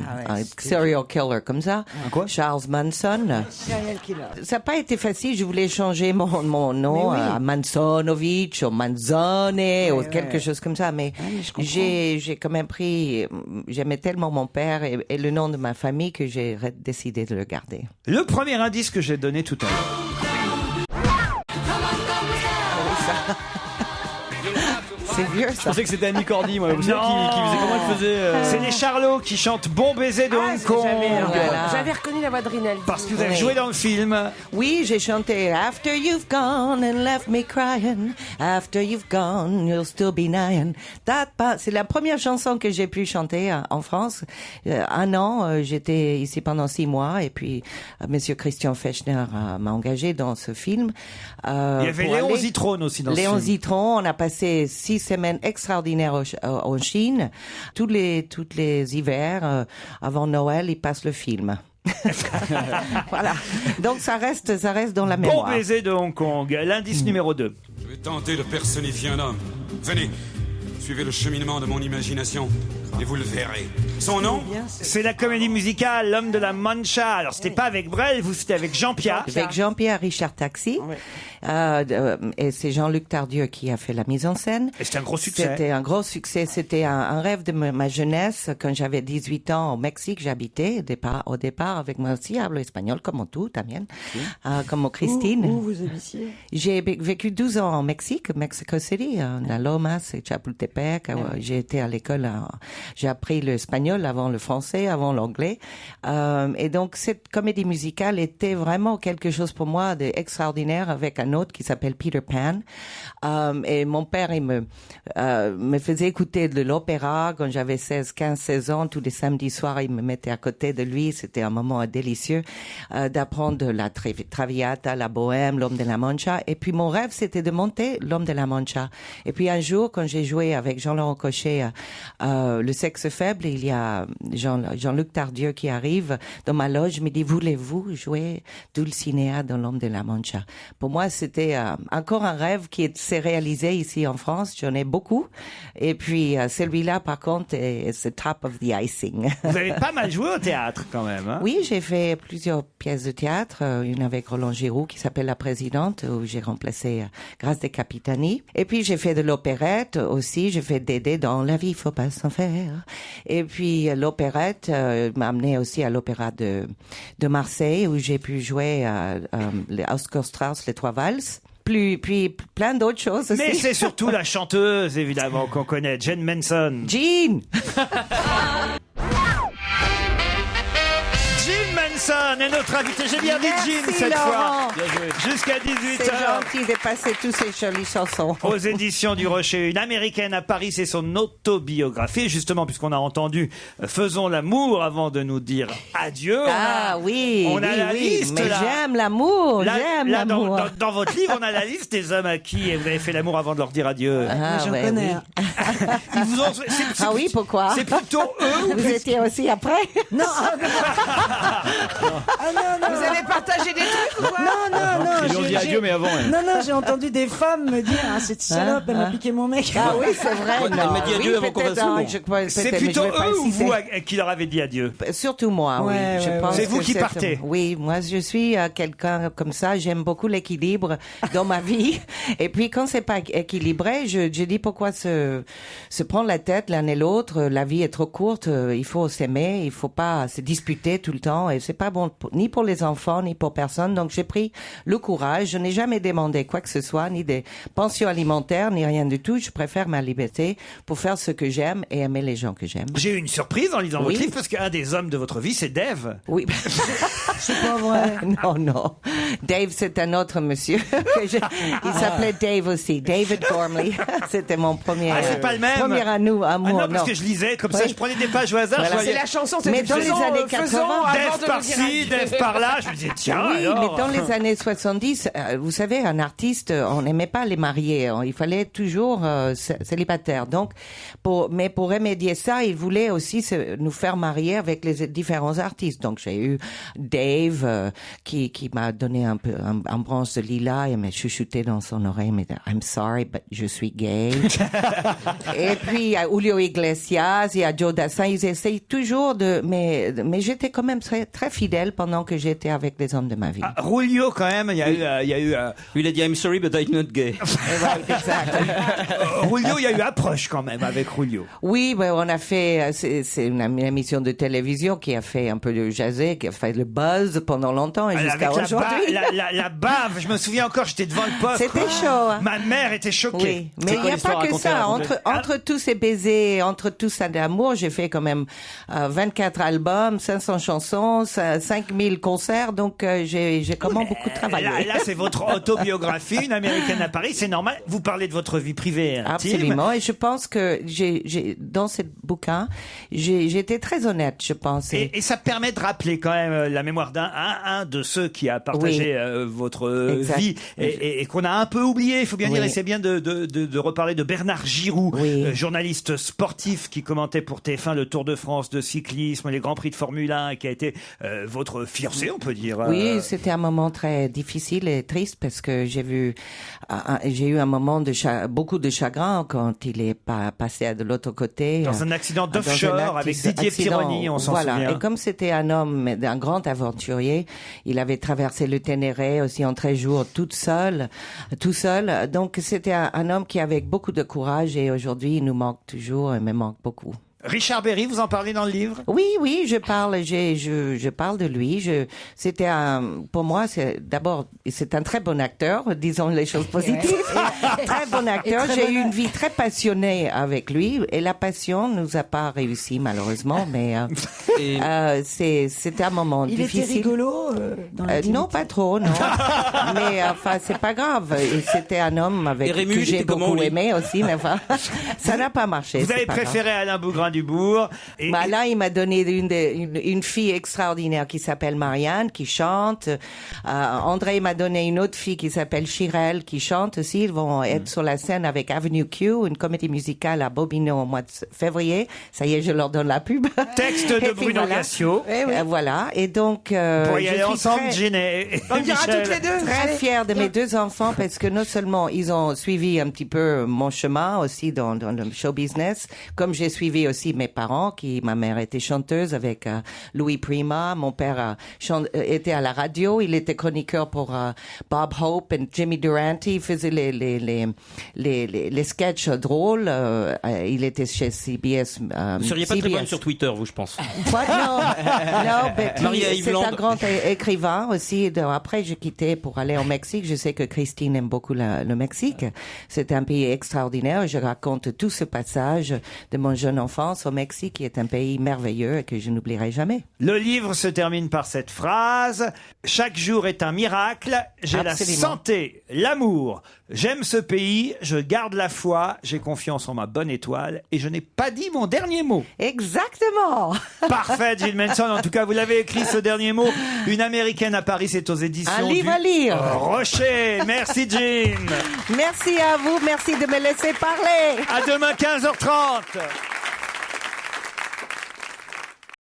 serial killer comme ça, Charles Manson, Serial killer. ça n'a pas été facile. Je voulais changer mon nom à Mansonovich ou Manzone ou quelque chose comme ça, mais j'ai quand même j'aimais tellement mon père et le nom de ma famille que j'ai décidé de le garder. Le premier indice que j'ai donné tout à l'heure. C'est vieux Je ça. pensais que c'était Annie Cordy, moi. Vous savez Non. qui faisait comment elle faisait C'est les Charlots qui chantent Bon baiser de Hong Kong. Voilà. Reconnu la voix de Rinaldi. Parce que vous avez Oui. joué dans le film. Oui, j'ai chanté After you've gone and left me crying, after you've gone, you'll still be nine. C'est la première chanson que j'ai pu chanter en France. Un an, j'étais ici pendant 6 mois et puis Monsieur Christian Fechner m'a engagé dans ce film. Il y avait Léon Zitrone aussi dans ce Léon film. Zitrone, on a passé 6 semaines extraordinaires en Chine. Toutes les hivers, avant Noël, ils passent le film. Voilà. Donc ça reste dans la Bon mémoire. baiser de Hong Kong. L'indice numéro 2. Je vais tenter de personnifier un homme. Venez, suivez le cheminement de mon imagination et vous le verrez. Son nom? C'est la comédie musicale L'homme de la Mancha. Alors c'était pas avec Brel, vous c'était avec Jean-Pierre. Avec Jean-Pierre Richard Taxi. Et c'est Jean-Luc Tardieu qui a fait la mise en scène. Et c'était un gros succès. C'était un gros succès. C'était un rêve de ma jeunesse. Quand j'avais 18 ans au Mexique, j'habitais au départ avec moi aussi, hablo espagnol, comme tout, también, comme Christine. Où vous habitiez? J'ai vécu 12 ans au Mexique, Mexico City, à Lomas et Chapultepec. J'ai été à l'école, j'ai appris l'espagnol avant le français, avant l'anglais. Et donc, cette comédie musicale était vraiment quelque chose pour moi d'extraordinaire avec un autre qui s'appelle Peter Pan. Et mon père, il me faisait écouter de l'opéra quand j'avais 16 ans. Tous les samedis soirs, il me mettait à côté de lui. C'était un moment délicieux d'apprendre la Traviata, la Bohème, l'Homme de la Mancha. Et puis, mon rêve, c'était de monter l'Homme de la Mancha. Et puis, un jour, quand j'ai joué avec Jean-Laurent Cochet, Le Sexe Faible, il y a Jean-Luc Tardieu qui arrive dans ma loge, me dit, voulez-vous jouer Dulcinea dans l'Homme de la Mancha? Pour moi, c'était encore un rêve qui s'est réalisé ici en France. J'en ai beaucoup. Et puis, celui-là, par contre, c'est top of the icing. Vous avez pas mal joué au théâtre quand même. Hein? Oui, j'ai fait plusieurs pièces de théâtre. Une avec Roland Giroux qui s'appelle La Présidente, où j'ai remplacé Grâce de Capitani. Et puis, j'ai fait de l'opérette aussi. J'ai fait Dédé dans La vie, faut pas s'en faire. Et puis, l'opérette m'a amené aussi à l'opéra de Marseille, où j'ai pu jouer Oscar Strauss, Les Trois Valses. Puis plein d'autres choses aussi. Mais c'est surtout la chanteuse, évidemment, qu'on connaît, Jane Manson. Jean Jane Jensen est notre invité. J'ai bien dit Merci, Jean cette Laurent. fois. Bien joué. Jusqu'à 18h. C'est gentil de passer toutes ces jolies chansons. Aux éditions du Rocher, une américaine à Paris, c'est son autobiographie. Et justement, puisqu'on a entendu Faisons l'amour avant de nous dire adieu. Oui, on a oui, la oui, liste mais là. j'aime l'amour, Là, j'aime là, l'amour. dans votre livre, on a la liste des hommes à qui vous avez fait l'amour avant de leur dire adieu. J'en connais. Ils vous ont- Ah oui, pourquoi? C'est plutôt eux ou Vous étiez aussi après? Non, non. Vous avez partagé des trucs ou quoi? Non. Ils lui ont dit adieu, mais avant, elle. Non, j'ai entendu des femmes me dire cette salope, elle m'a piqué mon mec. Ah oui, c'est vrai. Elle m'a dit adieu avant qu'on fasse l'amour. C'est plutôt eux ou vous qui leur avez dit adieu? Surtout moi, oui. Ouais, Je ouais, pense C'est vous que qui partez. Oui, moi je suis quelqu'un comme ça. J'aime beaucoup l'équilibre dans ma vie. Et puis quand c'est pas équilibré, je dis pourquoi se prendre la tête l'un et l'autre. La vie est trop courte. Il faut s'aimer. Il faut pas se disputer tout le temps. Et c'est pas bon ni pour les enfants ni pour personne. Donc j'ai pris le courage. Je n'ai jamais demandé quoi que ce soit, ni des pensions alimentaires, ni rien du tout. Je préfère ma liberté pour faire ce que j'aime et aimer les gens que j'aime. J'ai eu une surprise en lisant Oui. votre livre parce qu'un des hommes de votre vie, c'est Dave. Oui. C'est pas vrai. Non. Dave, c'est un autre monsieur. Il s'appelait Dave aussi. David Gormley. C'était mon premier. Ah, c'est pas le même. Premier amour. Ah non, parce que je lisais comme ça, Oui. je prenais des pages au hasard. Voilà. je voyais C'est la chanson, Mais c'était dans les faisons, années faisons 80, avant Dave de nous dire par-ci, adieu. Dave par-là. Je me disais, tiens, Oui, alors. mais dans les années 70, vous savez, un artiste, on n'aimait pas les mariés. Il fallait toujours célibataire. Donc, pour remédier ça, il voulait aussi nous faire marier avec les différents artistes. Donc, j'ai eu Dave qui m'a donné un peu un branche de lilas et m'a chuchoté dans son oreille, mais I'm sorry, but je suis gay. Et puis, il y a Julio Iglesias, il y a Joe Dassin, ils essayent toujours mais j'étais quand même très, très fidèle pendant que j'étais avec les hommes de ma vie. Julio, quand même, il y a eu. Lui, il a dit I'm sorry, but I'm not gay. Julio, il y a eu approche quand même avec Julio. Oui, ben on a fait, c'est une émission de télévision qui a fait un peu de jazzé, qui a fait le buzz pendant longtemps et jusqu'à Avec aujourd'hui. la bave, je me souviens encore, j'étais devant le poste. C'était chaud. Hein? Ma mère était choquée. Oui, mais il n'y a pas que ça. Entre tous ces baisers, entre tout ça d'amour, j'ai fait quand même 24 albums, 500 chansons, 5000 concerts, donc j'ai quand même beaucoup travaillé. Là, c'est votre autobiographie, une américaine à Paris, c'est normal. Vous parlez de votre vie privée intime. Absolument, et je pense que dans ce bouquin, j'ai été très honnête, je pense. Et ça permet de rappeler quand même la mémoire d'un de ceux qui a partagé votre Exact. vie et qu'on a un peu oublié, il faut bien dire, et c'est bien de reparler de Bernard Giroux, journaliste sportif qui commentait pour TF1 le Tour de France de cyclisme, les Grands Prix de Formule 1, et qui a été votre fiancé, on peut dire. Oui, c'était un moment très difficile et triste parce que j'ai eu un moment de beaucoup de chagrin quand il est passé de l'autre côté. Dans un accident d'offshore avec Didier Pironi, on s'en souvient. Et comme c'était un homme, un grand aventurier, il avait traversé le Ténéré aussi en 13 jours tout seul. Donc c'était un homme qui avait beaucoup de courage et aujourd'hui il nous manque toujours et me manque beaucoup. Richard Berry, vous en parlez dans le livre? Oui, je parle de lui. C'était pour moi, c'est un très bon acteur, disons les choses positives. Très bon acteur. J'ai eu une vie très passionnée avec lui et la passion nous a pas réussi malheureusement, mais c'était un moment difficile. Il était rigolo dans l'intimité. Non, pas trop, non. Mais enfin, c'est pas grave. C'était un homme avec que j'ai beaucoup aimé aussi, mais enfin, ça n'a pas marché. Vous avez préféré Alain Bougrain-Dubourg. Là, il m'a donné une fille extraordinaire qui s'appelle Marianne, qui chante. André m'a donné une autre fille qui s'appelle Chirelle, qui chante aussi. Ils vont être sur la scène avec Avenue Q, une comédie musicale à Bobino au mois de février. Ça y est, je leur donne la pub. Texte de Bruno Gassio. Voilà. Et donc, pour y aller ensemble, Ginée. On dira toutes les deux. Très fière de mes deux enfants parce que non seulement ils ont suivi un petit peu mon chemin aussi dans le show business, comme j'ai suivi aussi mes parents, ma mère était chanteuse avec Louis Prima, mon père était à la radio, il était chroniqueur pour Bob Hope et Jimmy Durante, il faisait les sketchs drôles, il était chez CBS. Vous seriez pas très bonne sur Twitter, vous, je pense. Non, Marie-Ève c'est Land. un grand écrivain aussi. Après, j'ai quitté pour aller au Mexique. Je sais que Christine aime beaucoup le Mexique. C'est un pays extraordinaire. Je raconte tout ce passage de mon jeune enfant France, au Mexique, qui est un pays merveilleux et que je n'oublierai jamais. Le livre se termine par cette phrase. Chaque jour est un miracle. J'ai Absolument. la santé, l'amour. J'aime ce pays. Je garde la foi. J'ai confiance en ma bonne étoile. Et je n'ai pas dit mon dernier mot. Exactement. Parfait, Jill Manson. En tout cas, vous l'avez écrit, ce dernier mot. Une Américaine à Paris, c'est aux éditions Un livre du à lire. Rocher. Merci, Jean. Merci à vous. Merci de me laisser parler. À demain, 15h30.